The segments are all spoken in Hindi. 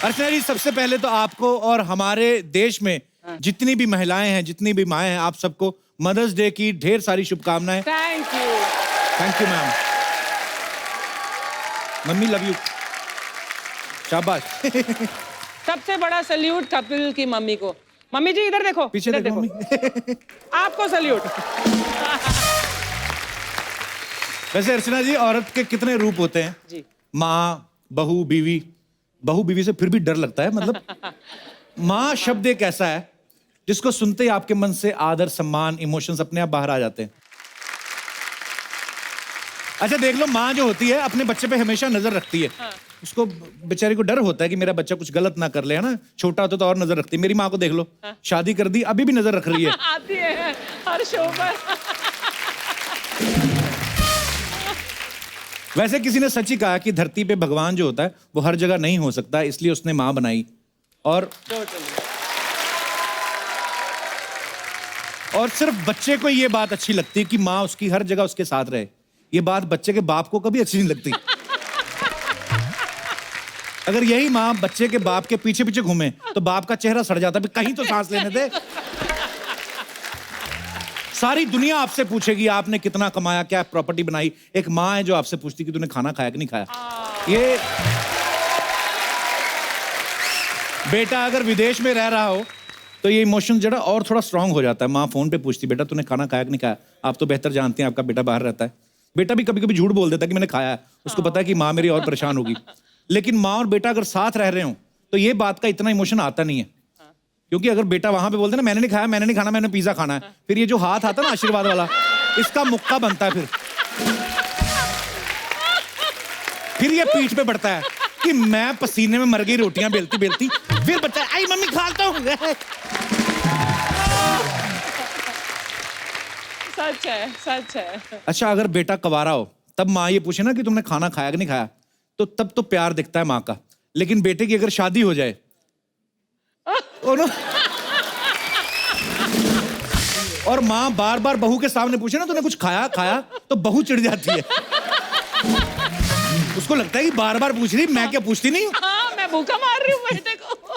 अर्चना जी, सबसे पहले तो आपको और हमारे देश में जितनी भी महिलाएं हैं, जितनी भी माएं हैं, आप सबको मदर्स डे की ढेर सारी शुभकामनाएं। Thank you. Thank you ma'am. Mummy love you. शाबाश। सबसे बड़ा सल्यूट कपिल की मम्मी को। मम्मी जी इधर देखो, पीछे इधर देखो मम्मी। आपको सल्यूट। वैसे अर्चना जी, औरत के कितने रूप होते हैं जी। माँ, बहू, बीवी। बहू बीवी से फिर भी डर लगता है, मतलब माँ शब्द एक ऐसा है जिसको सुनते ही आपके मन से आदर, सम्मान, इमोशंस अपने आप बाहर आ जाते हैं। अच्छा देख लो, माँ जो होती है अपने बच्चे पे हमेशा नजर रखती है। हाँ। उसको बेचारी को डर होता है कि मेरा बच्चा कुछ गलत ना कर ले, है ना। छोटा होता तो और नजर रखती है। मेरी माँ को देख लो, हाँ। शादी कर दी, अभी भी नजर रख रही है। आती है हर शो पर। वैसे किसी ने सच ही कहा कि धरती पे भगवान जो होता है वो हर जगह नहीं हो सकता, इसलिए उसने माँ बनाई। और सिर्फ बच्चे को ये बात अच्छी लगती है कि माँ उसकी हर जगह उसके साथ रहे। ये बात बच्चे के बाप को कभी अच्छी नहीं लगती। अगर यही माँ बच्चे के बाप के पीछे पीछे घूमे तो बाप का चेहरा सड़ जाता है, कहीं तो सांस लेने दे। सारी दुनिया आपसे पूछेगी आपने कितना कमाया, क्या प्रॉपर्टी बनाई। एक माँ है जो आपसे पूछती कि तूने खाना खाया कि नहीं खाया। ये बेटा अगर विदेश में रह रहा हो तो ये इमोशन जरा और थोड़ा स्ट्रांग हो जाता है। माँ फोन पे पूछती, बेटा तूने खाना खाया कि नहीं खाया। आप तो बेहतर जानते हैं, आपका बेटा बाहर रहता है। बेटा भी कभी कभी झूठ बोल देता है कि मैंने खाया है, उसको पता है कि माँ मेरी और परेशान होगी। लेकिन माँ और बेटा अगर साथ रह रहे हो तो ये बात का इतना इमोशन आता नहीं है, क्योंकि अगर बेटा वहां पे बोलते ना मैंने नहीं खाया, मैंने नहीं खाना, मैंने पिज्जा खाना है, फिर ये जो हाथ आता है ना आशीर्वाद वाला, इसका मुक्का बनता है। फिर ये पीठ पे बढ़ता है कि मैं पसीने में मर गई रोटियां बेलती बेलती, फिर बच्चा आई मम्मी खाता हूं। सच है, सच है। अच्छा अगर बेटा कवारा हो तब माँ ये पूछे ना कि तुमने खाना खाया कि नहीं खाया, तो तब तो प्यार दिखता है माँ का। लेकिन बेटे की अगर शादी हो जाए और माँ बार बार बहू के सामने पूछे ना तूने कुछ खाया खाया, तो बहू चिढ़ जाती है। उसको लगता है कि बार बार पूछ रही, मैं क्या पूछती नहीं। हाँ, मैं भूखा मार रही हूँ बेटे को।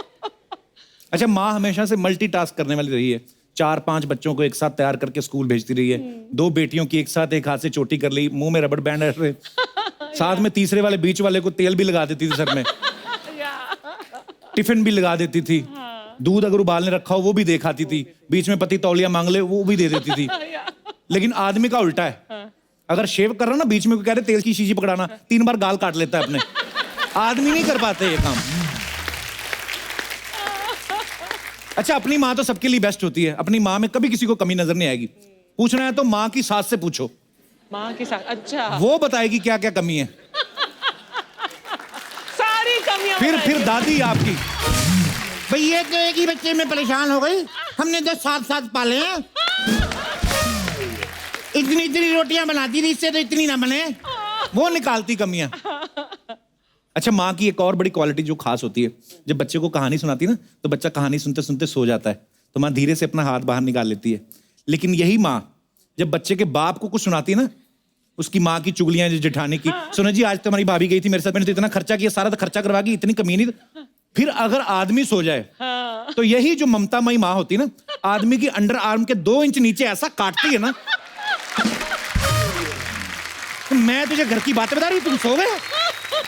अच्छा माँ हमेशा से मल्टीटास्क करने वाली रही है। 4-5 बच्चों को एक साथ तैयार करके स्कूल भेजती रही है। 2 बेटियों की एक साथ एक हाथ से चोटी कर ली, मुंह में रबड़ बैंड है, साथ में तीसरे वाले बीच वाले को तेल भी लगा देती थी सर में, टिफिन भी लगा देती थी, दूध अगर उबालने रखा हो वो भी दे खाती थी, बीच में पति तौलिया मांग ले वो भी दे देती थी। लेकिन आदमी का उल्टा है, अगर शेव कर रहा ना बीच में कह रहे तेल की शीशी पकड़ाना, 3 बार गाल काट लेता है अपने। आदमी नहीं कर पाते ये काम। अच्छा अपनी माँ तो सबके लिए बेस्ट होती है, अपनी माँ में कभी किसी को कमी नजर नहीं आएगी। पूछना है तो माँ की सास से पूछो, माँ के साथ। अच्छा वो बताएगी क्या क्या कमी है। सारी कमियां। फिर दादी आपकी, भाई ये तो एक ही बच्चे में परेशान हो गई, हमने तो 7 पाले हैं। इतनी इतनी रोटियां बनाती थी, इससे तो इतनी ना बने। वो निकालती कमियां। अच्छा माँ की एक और बड़ी क्वालिटी जो खास होती है, जब बच्चे को कहानी सुनाती ना तो बच्चा कहानी सुनते सुनते सो जाता है, तो माँ धीरे से अपना हाथ बाहर निकाल लेती है। लेकिन यही माँ जब बच्चे के बाप को कुछ सुनाती है ना, उसकी माँ की चुगलियां जेठानी की, सुनो जी आज तुम्हारी भाभी गई थी मेरे साथ, मैंने तो इतना खर्चा किया, सारा तो खर्चा करवा गई, इतनी कमी नहीं। फिर अगर आदमी सो जाए तो यही जो ममतामयी माँ होती है ना, आदमी की अंडर आर्म के 2 इंच नीचे ऐसा काटती है ना, तो मैं तुझे घर की बातें बता रही, तुम सो गए।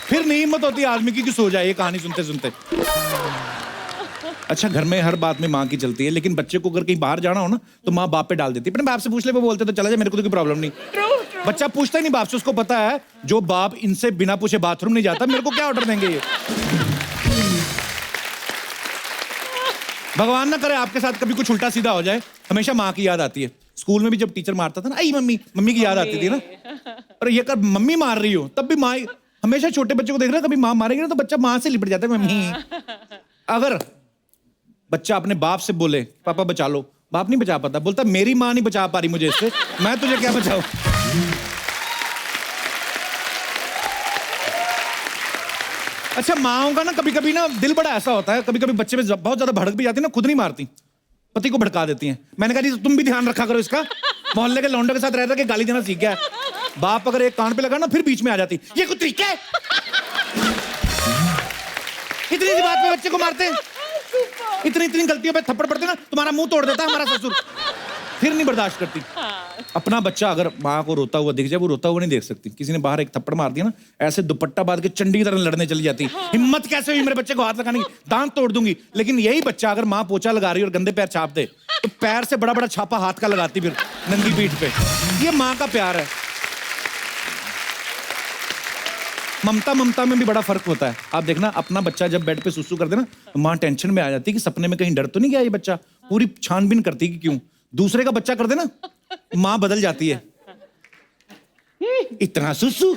फिर नहीं हिम्मत होती आदमी की कि सो जाए ये कहानी सुनते सुनते। अच्छा घर में हर बात में माँ की चलती है, लेकिन बच्चे को अगर कहीं बाहर जाना हो ना तो माँ बाप पे डाल देती है। अपने बाप से पूछ ले, वो बोलते तो चला जाए, मेरे को तो कोई प्रॉब्लम नहीं। बच्चा पूछता ही नहीं बाप से, उसको पता है जो बाप इनसे बिना पूछे बाथरूम नहीं जाता, मेरे को क्या ऑर्डर देंगे ये। भगवान ना करे आपके साथ कभी कुछ उल्टा सीधा हो जाए, हमेशा माँ की याद आती है। स्कूल में भी जब टीचर मारता था ना, आई मम्मी, मम्मी की याद आती थी ना। और ये कर मम्मी मार रही हो तब भी माँ, हमेशा छोटे बच्चे को देख रहे हो, कभी माँ मारेगी ना तो बच्चा माँ से लिपट जाता है, मम्मी। अगर बच्चा अपने बाप से बोले पापा बचा लो, बाप नहीं बचा पाता, बोलता मेरी माँ नहीं बचा पा रही मुझे इससे, मैं तुझे क्या बचाऊं। अच्छा माँओं का ना कभी कभी ना दिल बड़ा ऐसा होता है, कभी कभी बच्चे में बहुत ज्यादा भड़क भी जाती है ना, खुद नहीं मारती, पति को भड़का देती हैं। मैंने कहा जी तुम भी ध्यान रखा करो इसका, मोहल्ले के लौंडों के साथ रह रहा के गाली देना सीख गया है। बाप अगर एक कान पे लगा ना फिर बीच में आ जाती, ये कुछ तरीका है। इतनी सी बात पे बच्चे को मारते हैं। इतनी इतनी गलतियों पे थप्पड़ पड़ते ना, तुम्हारा मुंह तोड़ देता है हमारा ससुर। फिर नहीं बर्दाश्त करती। अपना बच्चा अगर माँ को रोता हुआ दिख जाए, वो रोता हुआ नहीं देख सकती। किसी ने बाहर एक थप्पड़ मार दिया ना, ऐसे दुपट्टा बांध के चंडी की तरह लड़ने चली जाती। हिम्मत कैसे हुई मेरे बच्चे को हाथ लगाने की, दांत तोड़ दूंगी। लेकिन यही बच्चा अगर माँ पोछा लगा रही है और गंदे पैर छाप दे, तो पैर से बड़ा बड़ा छापा हाथ का लगाती फिर नंगी पीठ पे। ये माँ का प्यार है। ममता में भी बड़ा फर्क होता है। आप देखना, अपना बच्चा जब बेड पे सुसु कर दे ना, तो माँ टेंशन में आ जाती है कि सपने में कहीं डर तो नहीं गया ये बच्चा। पूरी छानबीन करती है कि क्यों। दूसरे का बच्चा कर दे ना, माँ बदल जाती है। इतना सुसु,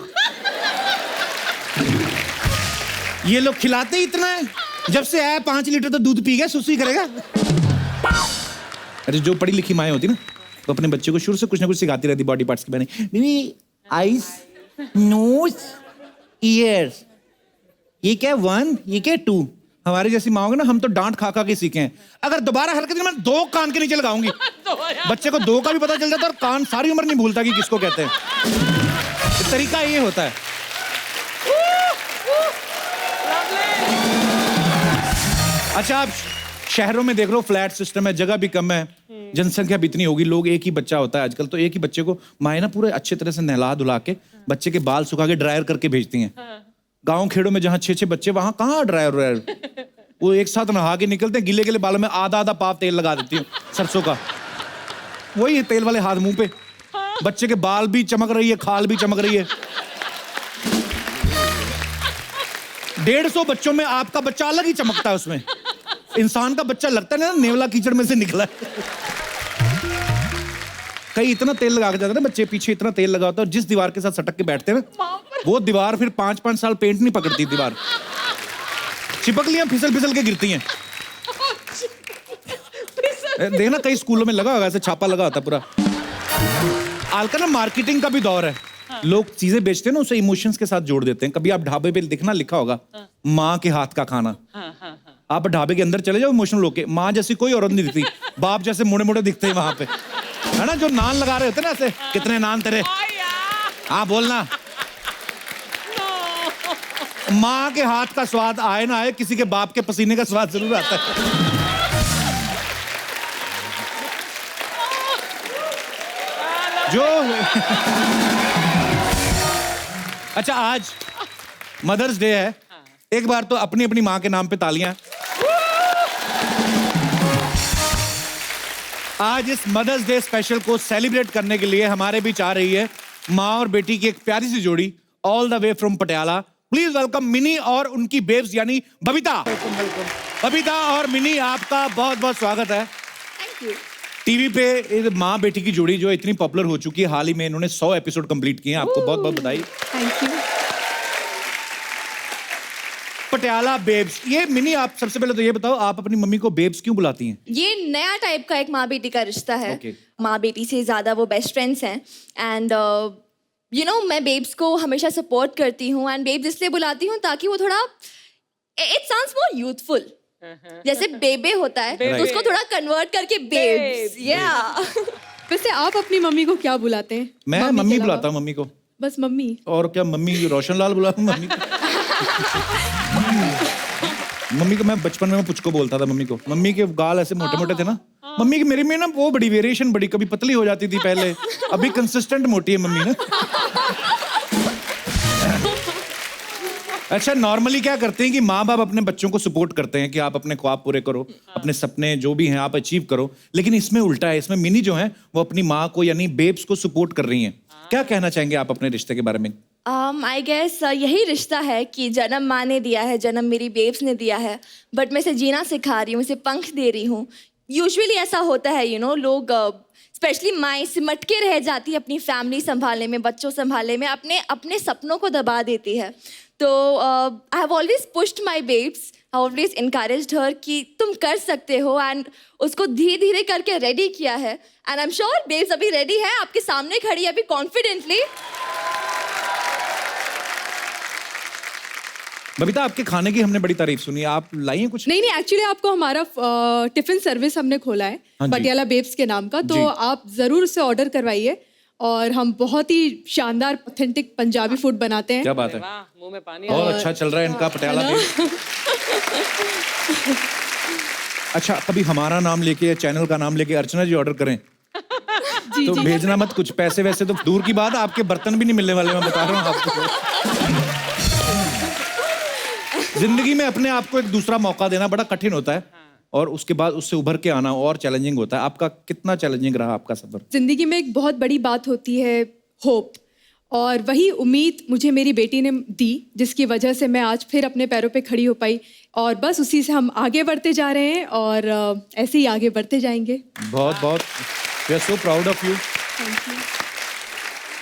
ये लोग खिलाते ही इतना है। जब से आया 5 लीटर तो दूध पी गया, सुसु ही करेगा। अरे जो पढ़ी लिखी माएँ होती ना, तो अपने बच्चे को शुरू से कुछ ना कुछ सिखाती रहती बॉडी पार्ट्स के बारे में। आईज, नोज, ईयर्स, ये क्या 1, ये क्या 2। हमारी जैसी माँ होगी ना, हम तो डांट खा खा के सीखे हैं। अगर दोबारा हरकत मैं 2 कान के नीचे लगाऊंगी। बच्चे को 2 का भी पता चल जाता है और कान सारी उम्र नहीं भूलता कि किसको कहते हैं। तरीका ये होता है। अच्छा, आप शहरों में देख लो, फ्लैट सिस्टम है, जगह भी कम है, जनसंख्या भी इतनी होगी, लोग एक ही बच्चा होता है आजकल, तो एक ही बच्चे को माए ना पूरे अच्छे तरह से नहला धुला के, बच्चे के बाल सुखा के ड्रायर करके भेजती हैं। गांव खेड़ों में जहाँ 6-6 बच्चे, वहां कहाँ ड्रायर। वो एक साथ नहा के निकलते हैं, गिले गिले बालों में आधा पाव तेल लगा देती हूँ सरसों का, वही तेल वाले हाथ मुंह पे। बच्चे के बाल भी चमक रही है, खाल भी चमक रही है। 150 बच्चों में आपका बच्चा अलग ही चमकता है। उसमें इंसान का बच्चा लगता है ना नेवला कीचड़ में से निकला है। कई इतना तेल लगा के जाते हैं ना बच्चे, पीछे इतना तेल लगा होता है, और जिस दीवार के साथ सटक के बैठते हैं ना, वो दीवार फिर 5-5 साल पेंट नहीं पकड़ती। दीवार चिपकलियां फिसल के गिरती हैं। देखना कई स्कूलों में लगा होगा, ऐसे छापा लगा होता है पूरा। आजकल ना मार्केटिंग का भी दौर है। लोग चीजें बेचते हैं ना, उसे इमोशंस के साथ जोड़ देते हैं। कभी आप ढाबे पे देखना लिखा होगा, माँ के हाथ का खाना। आप ढाबे के अंदर चले जाओ इमोशनल होके, माँ जैसी कोई औरत नहीं दिखती, बाप जैसे मुड़े मुड़े दिखते हैं वहां पे, है ना। जो नान लगा रहे होते हैं ना ऐसे, कितने नान तेरे, हाँ बोलना। माँ के हाथ का स्वाद आए ना आए, किसी के बाप के पसीने का स्वाद जरूर आता है। जो अच्छा, आज मदर्स डे है, एक बार तो अपनी अपनी माँ के नाम पे तालियां। आज इस मदर्स डे स्पेशल को सेलिब्रेट करने के लिए हमारे बीच आ रही है माँ और बेटी की एक प्यारी सी जोड़ी, all the way from Patiala. Please welcome mini और उनकी बेब्स यानी बबीता। बबीता और मिनी, आपका बहुत बहुत स्वागत है। Thank you. टीवी पे माँ बेटी की जोड़ी जो इतनी पॉपुलर हो चुकी है, हाल ही में इन्होंने 100 एपिसोड कंप्लीट किए हैं। आपको बहुत बहुत बधाई। Thank you. पटियाला बेब्स, ये मिनी, आप सबसे पहले तो ये बताओ, आप अपनी मम्मी को बेब्स क्यों बुलाती हैं? ये नया टाइप का एक माँ बेटी का रिश्ता है। Okay. माँ बेटी से ज्यादा वो बेस्ट फ्रेंड्स हैं। एंड यू नो, मैं बेब्स को हमेशा सपोर्ट करती हूँ। एंड बेब्स इसलिए बुलाती हूँ ताकि वो थोड़ा, इट साउंड्स मोर यूथफुल। जैसे बेबे होता है, तो उसको थोड़ा कन्वर्ट करके बेब्स। या वैसे आप अपनी मम्मी को क्या बुलाते हैं? मैं मम्मी बुलाता हूँ मम्मी को। बस मम्मी? और क्या, मम्मी रोशन लाल बुला मम्मी को। मम्मी को मैं बचपन में पुचको बोलता था। मम्मी को, मम्मी के गाल ऐसे मोटे मोटे थे ना, मम्मी की मेरी में ना वो बड़ी वेरिएशन, बड़ी कभी पतली हो जाती थी पहले, अभी कंसिस्टेंट मोटी है मम्मी ना। अच्छा, नॉर्मली क्या करते हैं कि माँ बाप अपने बच्चों को सपोर्ट करते हैं कि आप अपने ख्वाब पूरे करो, अपने सपने जो भी हैं आप अचीव करो। लेकिन इसमें उल्टा है, इसमें मिनी जो है वो अपनी माँ को यानी बेब्स को सपोर्ट कर रही हैं। क्या कहना चाहेंगे आप अपने रिश्ते के बारे में? आई गेस यही रिश्ता है कि जन्म माँ ने दिया है, जन्म मेरी बेब्स ने दिया है, बट मैं इसे जीना सिखा रही हूँ, इसे पंख दे रही हूँ। यूजुअली ऐसा होता है, यू नो, लोग स्पेशली माएँ सिमट के रह जाती है अपनी फैमिली संभालने में, बच्चों संभालने में, अपने सपनों को दबा देती है। तो I have always pushed my babes, I always encouraged her कि तुम कर सकते हो, एंड उसको धीरे धीरे करके रेडी किया है। And I am sure babes अभी रेडी है, आपके सामने खड़ी है अभी कॉन्फिडेंटली। बबीता, आपके खाने की हमने बड़ी तारीफ सुनी, आप लाई हैं कुछ? नहीं, एक्चुअली आपको हमारा टिफिन सर्विस हमने खोला है पटियाला बेब्स के नाम का, तो आप जरूर उसे ऑर्डर करवाइए। और हम बहुत ही शानदार ऑथेंटिक पंजाबी फूड बनाते हैं। क्या बात है, मुंह में पानी। और अच्छा चल रहा है इनका पटियाला बेब्स। अच्छा, कभी हमारा नाम लेके या चैनल का नाम लेके अर्चना जी ऑर्डर करें तो भेजना मत कुछ। पैसे वैसे तो दूर की बात है, आपके बर्तन भी नहीं मिलने वाले, मैं बता रहा हूँ आपको। जिंदगी में अपने आप को एक दूसरा मौका देना बड़ा कठिन होता है और उसके बाद उससे उभर के आना और चैलेंजिंग होता है। आपका कितना चैलेंजिंग रहा आपका सफर? जिंदगी में एक बहुत बड़ी बात होती है होप, और वही उम्मीद मुझे मेरी बेटी ने दी, जिसकी वजह से मैं आज फिर अपने पैरों पे खड़ी हो पाई, और बस उसी से हम आगे बढ़ते जा रहे हैं और ऐसे ही आगे बढ़ते जाएंगे। बहुत बहुत, we are so proud of you.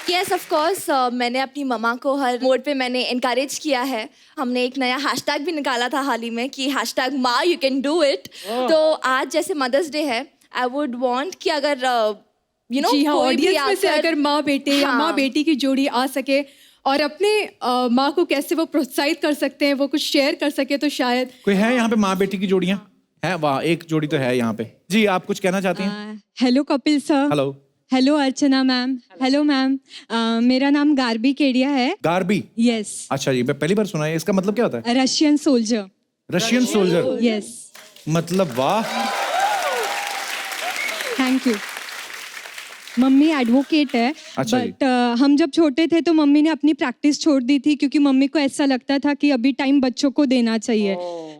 Yes of course, मैंने अपनी मम्मा को हर मोड पे मैंने इनकरेज किया है। हमने एक नया हैशटैग भी निकाला था हाल ही में कि हैशटैग माँ यू कैन डू इट। तो आज जैसे मदर्स डे है, आई वुड वांट कि अगर यू नो जी हाँ, कोई भी ऑडियंस में से आकर- अगर माँ बेटे या हाँ। माँ बेटी की जोड़ी आ सके और अपने माँ को कैसे वो प्रोत्साहित कर सकते हैं, वो कुछ शेयर कर सके, तो शायद। कोई है यहाँ पे माँ बेटी की जोड़ियाँ? है, वाह, एक जोड़ी तो है यहाँ पे। जी, आप कुछ कहना चाहती हैं? Hello Kapil sir. Hello. Hello Archana ma'am. Hello ma'am, मेरा नाम गार्बी केडिया है। गार्बी? यस। अच्छा जी, मैं पहली बार सुना है। इसका मतलब क्या होता है? Russian soldier. Russian soldier? Yes. मतलब वाह। Thank you. मम्मी एडवोकेट है, अच्छा जी। बट हम जब छोटे थे तो मम्मी ने अपनी प्रैक्टिस छोड़ दी थी, क्योंकि मम्मी को ऐसा लगता था कि अभी टाइम बच्चों को देना चाहिए।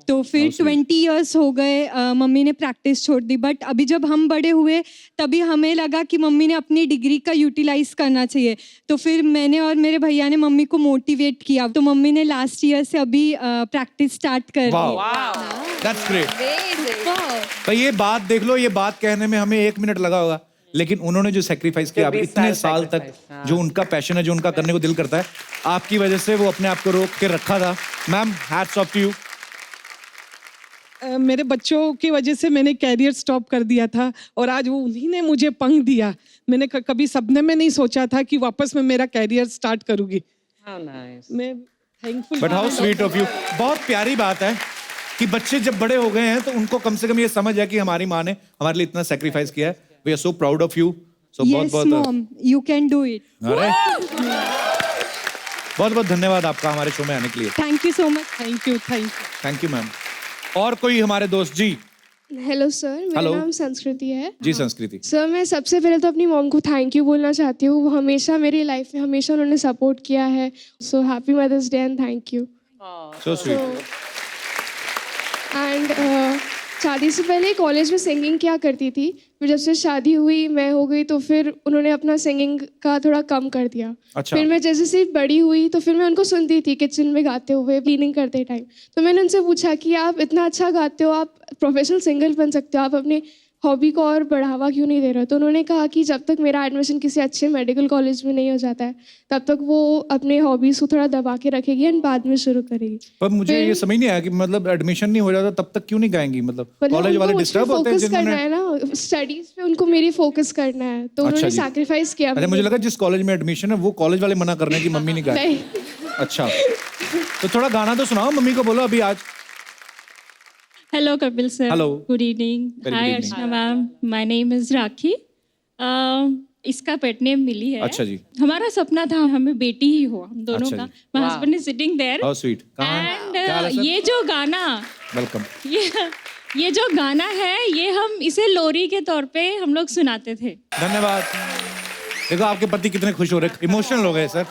तो फिर 20 इयर्स हो गए मम्मी ने प्रैक्टिस छोड़ दी, बट अभी जब हम बड़े हुए तभी हमें लगा कि मम्मी ने अपनी डिग्री का यूटिलाइज करना चाहिए। तो फिर मैंने और मेरे भैया ने मम्मी को मोटिवेट किया, तो मम्मी ने लास्ट ईयर से अभी प्रैक्टिस स्टार्ट कर दी। That's great. Amazing. तो ये बात देख लो, ये बात कहने में हमें 1 मिनट लगा होगा, लेकिन उन्होंने जो सेक्रीफाइस किया, अब 20 इतने साल साल तक sacrifice, जो उनका पैशन है, जो उनका करने को दिल करता है, आपकी वजह से वो अपने आप को रोक के रखा था। Ma'am, hats off to you. मेरे बच्चों की वजह से मैंने कैरियर स्टॉप कर दिया था और आज वो उन्हीं ने मुझे पंख दिया। मैंने कभी सपने में नहीं सोचा था कि वापस मैं मेरा कैरियर स्टार्ट करूंगी। How nice. मैं thankful. But how sweet of you. बहुत प्यारी बात है कि बच्चे जब बड़े हो गए हैं तो उनको कम से कम ये समझ है कि हमारी माँ ने हमारे लिए इतना सेक्रीफाइस किया है। We are so proud of you. So बहुत यस बहुत mom, you can do it. अरे बहुत बहुत धन्यवाद आपका हमारे शो में आने के लिए। Thank you so much. Thank you. Thank you ma'am. और कोई हमारे दोस्त? जी हेलो सर, मेरा हेलो। नाम संस्कृति है। जी संस्कृति। सर, मैं सबसे पहले तो अपनी मॉम को थैंक यू बोलना चाहती हूँ। वो हमेशा मेरी लाइफ में हमेशा उन्होंने सपोर्ट किया है। So happy Mother's Day and thank you. So sweet. And शादी से पहले कॉलेज में सिंगिंग किया करती थी, फिर जब से शादी हुई, मैं हो गई, तो फिर उन्होंने अपना सिंगिंग का थोड़ा कम कर दिया। अच्छा। फिर मैं जैसे से बड़ी हुई तो फिर मैं उनको सुनती थी किचन में गाते हुए, क्लीनिंग करते टाइम। तो मैंने उनसे पूछा कि आप इतना अच्छा गाते हो, आप प्रोफेशनल सिंगर बन सकते हो, आप अपने हॉबी को और बढ़ावा क्यों नहीं दे रहे हो? तो उन्होंने कहा कि जब तक मेरा एडमिशन किसी अच्छे मेडिकल कॉलेज में नहीं हो जाता है, तब तक वो अपने हॉबीज को थोड़ा दबा के रखेगी एंड बाद में शुरू करेगी। पर मुझे फिर- ये समझ नहीं आया कि मतलब एडमिशन नहीं हो जाता तब तक क्यों नहीं गाएंगी? मतलब कॉलेज वाले डिस्टर्ब होते हैं फोकस करना जिन्होंने। है ना, स्टडीज पे उनको मेरी फोकस करना है, तो अच्छा उन्होंने जी। सैक्रिफाइस किया। अरे मुझे लगा जिस कॉलेज में एडमिशन है वो कॉलेज वाले मना कर रहे हैं कि मम्मी नहीं गाए। नहीं। अच्छा, तो थोड़ा गाना तो सुनाओ, मम्मी को बोलो अभी आज। Hello Kapil sir. Hello. Good evening. Very hi good evening. Archana ma'am, my name is Rakhi. इसका पेट नेम मिली है। अच्छा जी। हमारा सपना था हमें बेटी ही हो, हम दोनों अच्छा का। जी। My husband is sitting there. How sweet. कहाँ है? एंड क्या हाल है सर? ये जो गाना, वेलकम। ये जो गाना है, ये हम इसे लोरी के तौर पे हम लोग सुनाते थे। धन्यवाद। देखो आपके पति कितने खुश हो रहे, इमोशनल हो गए सर।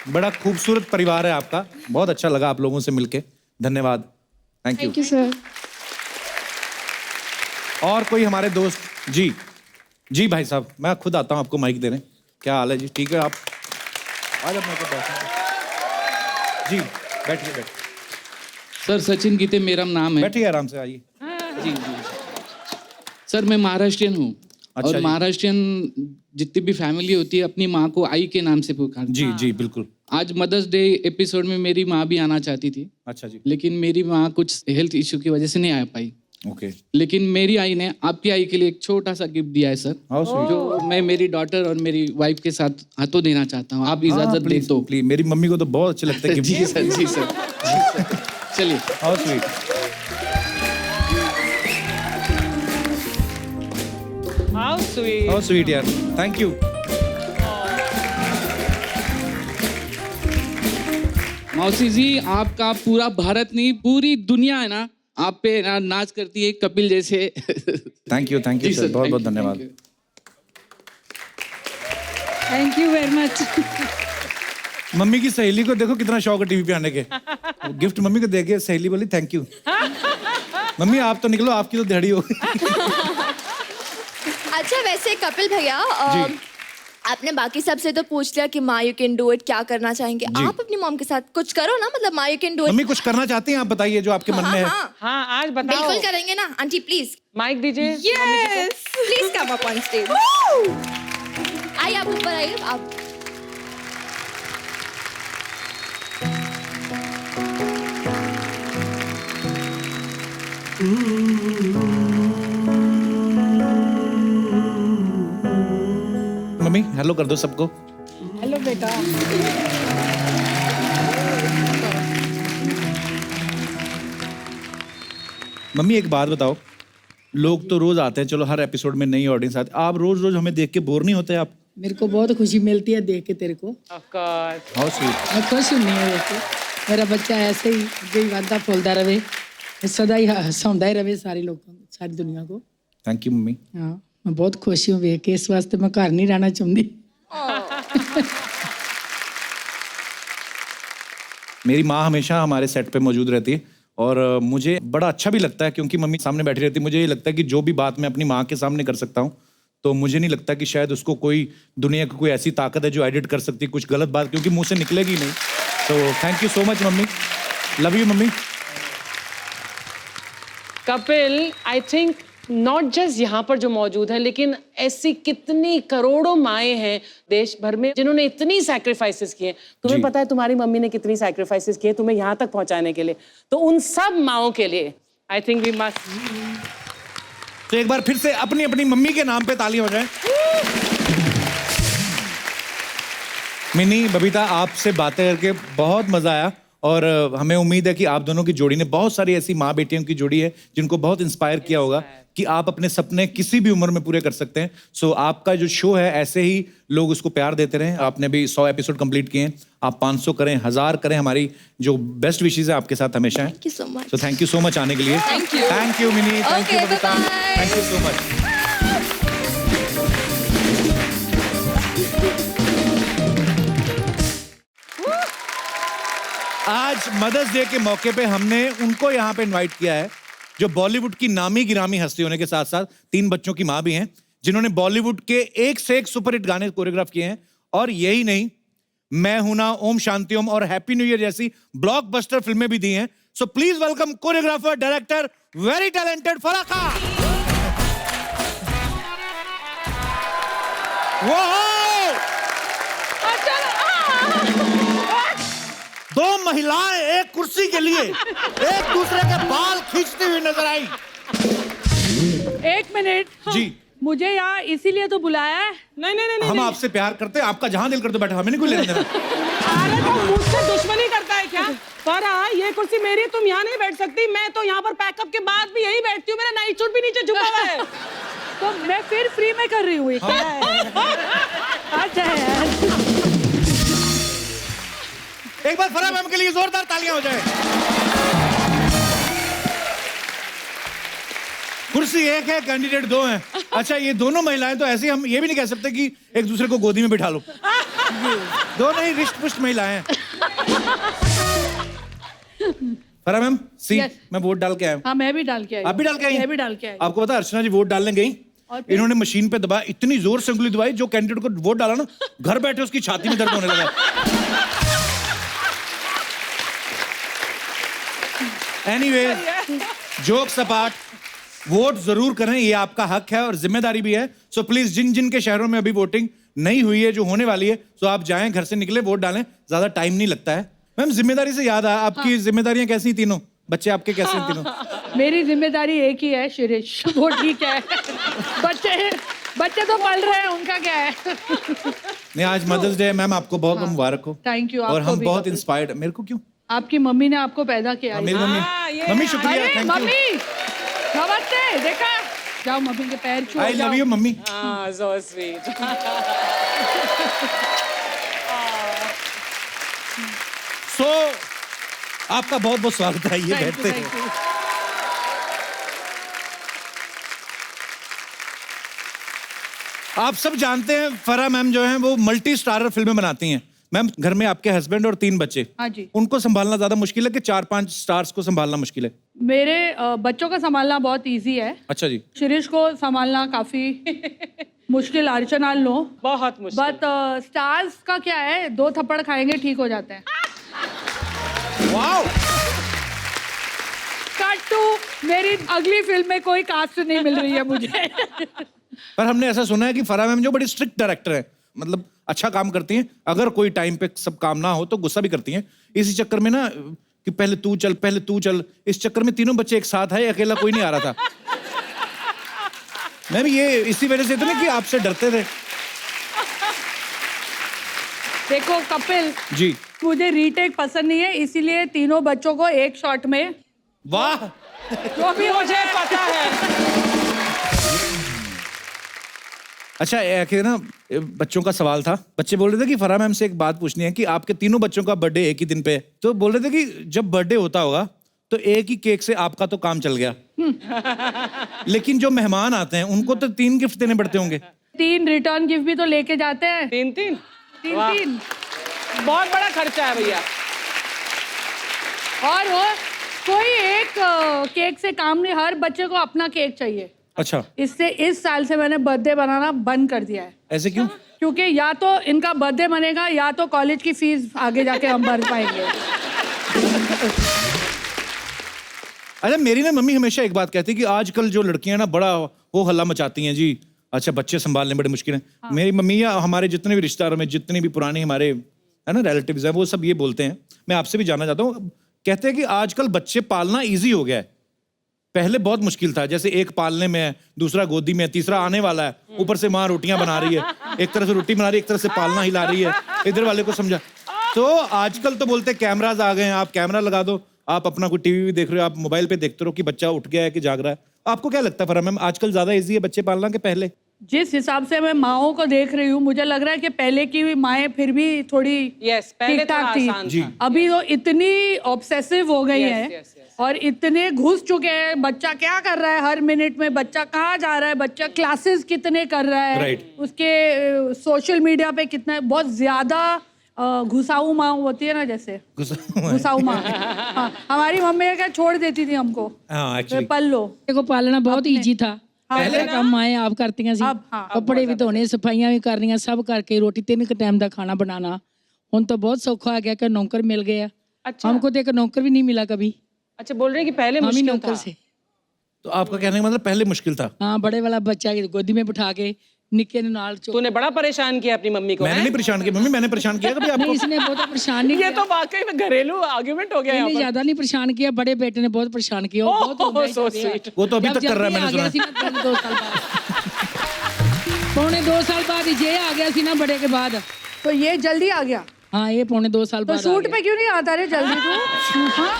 बड़ा खूबसूरत परिवार है आपका, बहुत अच्छा लगा आप लोगों से मिलके। धन्यवाद। Thank you. Thank you sir. और कोई हमारे दोस्त? जी जी भाई साहब, मैं खुद आता हूँ आपको माइक देने। क्या हाल है जी? ठीक है, आप आ जाओ मेरे को बैठो। जी बैठिए बैठिए सर सचिन गीते मेरा नाम है। बैठिए, आराम से आइए। जी जी सर, मैं महाराष्ट्रियन हूँ। अच्छा और जी। महाराष्ट्रियन जितनी भी फैमिली होती है अपनी माँ को आई के नाम से पुकारती जी जी बिल्कुल। है। आज मदर्स डे एपिसोड में मेरी माँ भी आना चाहती थी, अच्छा जी। लेकिन मेरी माँ कुछ हेल्थ इश्यू की वजह से नहीं आ पाई। ओके। लेकिन मेरी आई ने आपकी आई के लिए एक छोटा सा गिफ्ट दिया है सर, हाउ स्वीट। जो मैं मेरी डॉटर और मेरी वाइफ के साथ हाथों देना चाहता हूँ। आप इजाजत दे तो। प्लीज, मेरी मम्मी को तो बहुत अच्छे लगते हैं जी गिफ्ट। सर, जी सर, जी सर। चलिए। How sweet. How sweet. How sweet यार, थैंक यू। मौसी जी, आपका पूरा भारत नहीं, पूरी दुनिया है ना आप पे नाच करती है कपिल जैसे। थैंक यू जी सर, सर, बहुत बहुत thank you, धन्यवाद। thank you। Thank you very much. Mummy की सहेली को देखो कितना शौक है टीवी पे आने के। गिफ्ट मम्मी को दे के सहेली बोली थैंक यू। मम्मी आप तो निकलो, आपकी तो दिहाड़ी हो गई। अच्छा वैसे कपिल भैया जी। आपने बाकी सबसे तो पूछ लिया कि माँ यू कैन डू इट, क्या करना चाहेंगे जी। आप अपनी मॉम के साथ कुछ करो ना, मतलब माँ you can do mummy it. कुछ करना चाहती हैं आप बताइए जो आपके मन में है। हाँ आज बताओ। बिल्कुल करेंगे ना आंटी, प्लीज। माइक दीजिए। Yes please come up on stage. आइए आप ऊपर आइए आप। मम्मी हेलो कर दो सबको। हेलो बेटा। मम्मी एक बात बताओ, लोग तो रोज आते हैं, चलो हर एपिसोड में नई ऑडियंस आती है, आप रोज रोज हमें देख के बोर नहीं होते आप? मेरे को बहुत खुशी मिलती है देख के तेरे को। Of course. How sweet. मैं खुश हूँ नहीं देख के। मेरा बच्चा ऐसे ही ਅੱਗੇ ਹੀ वादा फूलता रहे, सदा ही हंसाਉਂਦਾ ही रहे सारे लोगों को, सारी दुनिया को। Thank you mummy. हाँ मैं बहुत खुश हूँ देख के, इस वास्ते मैं घर नहीं रहना चाहती। मेरी माँ हमेशा हमारे सेट पे मौजूद रहती है और मुझे बड़ा अच्छा भी लगता है क्योंकि मम्मी सामने बैठी रहती है। मुझे ये लगता है कि जो भी बात मैं अपनी माँ के सामने कर सकता हूँ तो मुझे नहीं लगता कि शायद उसको कोई दुनिया की कोई ऐसी ताकत है जो एडिट कर सकती है कुछ गलत बात, क्योंकि मुंह से निकलेगी नहीं। तो thank you so much mummy, love you mummy. Kapil I think not just यहाँ पर जो मौजूद है, लेकिन ऐसी कितनी करोड़ों माएँ हैं देश भर में जिन्होंने इतनी सैक्रिफाइसेस किए। तुम्हें जी। पता है तुम्हारी मम्मी ने कितनी सैक्रिफाइसेस किए तुम्हें यहाँ तक पहुँचाने के लिए, तो उन सब माओं के लिए आई थिंक वी मस्ट। तो एक बार फिर से अपनी अपनी मम्मी के नाम पे ताली हो जाए। मिनी बबीता, आपसे बातें करके बहुत मजा आया और हमें उम्मीद है कि आप दोनों की जोड़ी ने बहुत सारी ऐसी माँ बेटियों की जोड़ी है जिनको बहुत इंस्पायर किया होगा कि आप अपने सपने किसी भी उम्र में पूरे कर सकते हैं। सो आपका जो शो है ऐसे ही लोग उसको प्यार देते रहें। आपने भी 100 एपिसोड कंप्लीट किए हैं, आप 500 करें, 1000 करें, हमारी जो बेस्ट विशेज है आपके साथ हमेशा है। Thank you so much. So thank you so much आने के लिए। Thank you mini, thank you Okay, Babita, bye-bye. Thank you so much. आज मदर्स डे के मौके पे हमने उनको यहाँ पे इनवाइट किया है जो बॉलीवुड की नामी गिरामी हस्ती होने के साथ साथ 3 बच्चों की माँ भी हैं, जिन्होंने बॉलीवुड के एक से एक सुपरहिट गाने कोरियोग्राफ किए हैं। और यही नहीं, मैं हूं ना, ओम शांति ओम और हैप्पी न्यू ईयर जैसी ब्लॉकबस्टर फिल्में भी दी हैं। So please welcome choreographer, director, very talented Farah Khan. वो 2 महिलाएं एक कुर्सी के लिए एक दूसरे के बाल खींचती हुई नजर आई। एक मिनट जी, मुझे यहाँ इसीलिए तो बुलाया है। नहीं नहीं नहीं हम आपसे प्यार करते हैं, आपका जहां दिल करते बैठा, हमें नहीं कोई लेना देना। अरे तो मुझसे दुश्मनी करता है क्या? पर ये कुर्सी मेरी, तुम यहाँ नहीं बैठ सकती। मैं तो यहाँ पर पैकअप के बाद भी यही बैठती हूँ, मेरा नाइट सूट भी नीचे झुका हुआ है। तो मैं फिर फ्री में कर रही हूँ, ये क्या है? अच्छा यार। एक बार फराह मैम के लिए जोरदार तालियां हो जाए। कुर्सी एक है, कैंडिडेट 2 हैं। अच्छा, ये दोनों महिलाएं तो ऐसे हम ये भी नहीं कह सकते कि एक दूसरे को गोदी में बिठा लो। दोनों ही रिष्ट पुष्ट महिलाएं हैं। फराह मैम सी, मैं वोट डाल के आया हूं। हाँ मैं भी डाल के आई। आप भी डाल के आई? मैं भी डाल के आई। आपको पता है अर्चना जी वोट डालने गई, इन्होंने मशीन पे दबाया, इतनी जोर से उंगली दबाई, जो कैंडिडेट को वोट डाला ना, घर बैठे उसकी छाती में दर्द होने लगा। एनीवेज, जोक्स अपार्ट, वोट जरूर करें, ये आपका हक है और जिम्मेदारी भी है। सो प्लीज जिन जिन के शहरों में अभी वोटिंग नहीं हुई है, जो होने वाली है, तो आप जाएं, घर से निकले, वोट डालें, ज्यादा टाइम नहीं लगता है। मैम जिम्मेदारी से याद आया, आपकी जिम्मेदारियां कैसी तीनों बच्चे आपके कैसे हैं तीनों? मेरी जिम्मेदारी एक ही है शिरीष, वो ठीक है। बच्चे तो पढ़ रहे हैं, उनका क्या है? नहीं, आज मदर्स डे है मैम, आपको बहुत बहुत मुबारक हो। Thank you. और हम बहुत इंस्पायर्ड, मेरे को क्यों? आपकी मम्मी ने आपको पैदा किया। मेरी मम्मी, मम्मी शुक्रिया, अरे थैंक यू। मम्मी नमस्ते, देखा? जाओ मम्मी के पैर छुओ। I love you mummy. so sweet. So आपका बहुत बहुत स्वागत है, ये बैठते हैं। आप सब जानते हैं फराह मैम जो हैं वो मल्टी स्टारर फिल्में बनाती हैं। मैम घर में आपके हस्बैंड और 3 बच्चे, हाँ जी। उनको संभालना ज्यादा मुश्किल है कि 4-5 स्टार्स को संभालना मुश्किल है? मेरे बच्चों का संभालना बहुत इजी है। अच्छा जी। शिरीष को संभालना काफी मुश्किल, अर्चना नो बहुत मुश्किल। बट स्टार्स का क्या है, 2 थप्पड़ खाएंगे ठीक हो जाते हैं। वाओ। कट टू मेरी अगली फिल्म में कोई कास्ट नहीं मिल रही है मुझे। पर हमने ऐसा सुना है कि फराह मैम जो बड़ी स्ट्रिक्ट डायरेक्टर है, मतलब अच्छा काम करती हैं, अगर कोई टाइम पे सब काम ना हो तो गुस्सा भी करती हैं। इसी चक्कर में ना कि पहले तू चल, इस चक्कर में तीनों बच्चे एक साथ आए, अकेला कोई नहीं आ रहा था। मैम ये इसी वजह से तो नहीं कि आपसे डरते थे? देखो कपिल जी। मुझे रीटेक पसंद नहीं है, इसीलिए तीनों बच्चों को एक शॉट में, वाह, जो भी मुझे पता है। अच्छा एक ना बच्चों का सवाल था। बच्चे बोल रहे थे कि फराह मैम से एक बात पूछनी है कि आपके तीनों बच्चों का बर्थडे एक ही दिन पे है, तो बोल रहे थे कि जब बर्थडे होता होगा तो एक ही केक से आपका तो काम चल गया, लेकिन जो मेहमान आते हैं उनको तो 3 गिफ्ट देने पड़ते होंगे। 3 रिटर्न गिफ्ट भी तो लेके जाते हैं। 3-3 3 बहुत बड़ा खर्चा है भैया। और वो कोई एक केक से काम नहीं, हर बच्चे को अपना केक चाहिए। अच्छा, इससे इस साल से मैंने बर्थडे बनाना बंद कर दिया है। ऐसे क्यों? क्योंकि या तो इनका बर्थडे बनेगा या तो कॉलेज की फीस आगे जाके हम भर पाएंगे। अच्छा मेरी ना मम्मी हमेशा एक बात कहती है कि आजकल जो लड़कियां ना बड़ा वो हल्ला मचाती हैं जी, अच्छा बच्चे संभालने बड़े मुश्किल हैं। हाँ। मेरी मम्मी या हमारे जितने भी रिश्तेदारों में जितने भी पुराने हमारे है ना रिलेटिव्स हैं, वो सब ये बोलते हैं। मैं आपसे भी जानना चाहता हूँ, कहते हैं कि आजकल बच्चे पालना ईजी हो गया है, पहले बहुत मुश्किल था। जैसे एक पालने में है, दूसरा गोदी में है, तीसरा आने वाला है, ऊपर से माँ रोटियां बना रही है, एक तरह से रोटी बना रही है, एक तरह से पालना हिला रही है, इधर वाले को समझा। तो आजकल तो बोलते हैं कैमराज आ गए हैं, आप कैमरा लगा दो, आप अपना कोई टीवी भी देख रहे हो, आप मोबाइल पे देखते रहो कि बच्चा उठ गया है कि जाग रहा है। आपको क्या लगता है फराह मैम, आजकल ज्यादा ईजी है बच्चे पालना के पहले? जिस हिसाब से मैं माओं को देख रही हूँ, मुझे लग रहा है कि पहले की माएँ फिर भी थोड़ी पहले ठीक ठाक थोड़ा आसान थी। था। अभी तो इतनी ऑब्सेसिव हो गई Yes, है yes, yes. और इतने घुस चुके हैं, बच्चा क्या कर रहा है हर मिनट में, बच्चा कहाँ जा रहा है, बच्चा क्लासेस कितने कर रहा है, Right. उसके सोशल मीडिया पे कितना, बहुत ज्यादा घुसाऊ माँ होती है ना, जैसे घुसाऊ माँ। हाँ, हमारी मम्मी क्या छोड़ देती थी हमको, हाँ एक्चुअली पल लो। को पालना बहुत ईजी था। पहले ਕੰਮ ਆਏ ਆਪ ਕਰਤੀਆਂ ਸੀ, ਕੱਪੜੇ ਵੀ ਧੋਣੇ, ਸਫਾਈਆਂ ਵੀ ਕਰਨੀਆਂ, ਸਭ ਕਰਕੇ ਰੋਟੀ 3 ਟਾਈਮ ਦਾ ਖਾਣਾ बनाना। ਹੁਣ तो बहुत सौखा आ गया कि नौकर मिल गया। अच्छा। हमको तो एक नौकर भी नहीं मिला कभी। अच्छा बोल रहे हैं कि पहले हम ही मुश्किल नौकर था। से। तो आपका कहने का मतलब पहले मुश्किल था? हाँ, बड़े वाला बच्चा गोदी में बिठा के निक्के ने नाल चो। तूने बड़ा परेशान किया अपनी मम्मी को। मैंने नहीं परेशान किया मम्मी, मैंने परेशान किया कभी आपको? नहीं, इसने बहुत परेशान नहीं ये किया। तो वाकई में घरेलू आर्गुमेंट हो गया यहाँ नहीं, पर। ज्यादा नहीं परेशान किया, बड़े बेटे ने बहुत परेशान किया। वो बहुत हो गया so इधर यार। sweet। वो तो अभी जब तक कर रहा है, जल्दी मैंने आ गया सुना। सी ना, 2 साल बाद, पौने 2 साल बाद ही जे आ गया सी ना बड़े के बाद। तो ये जल्दी आ गया, हाँ ये पौने 2 साल तो बाद आ शूट गया। पे क्यों नहीं आता रे जल्दी तू? हाँ?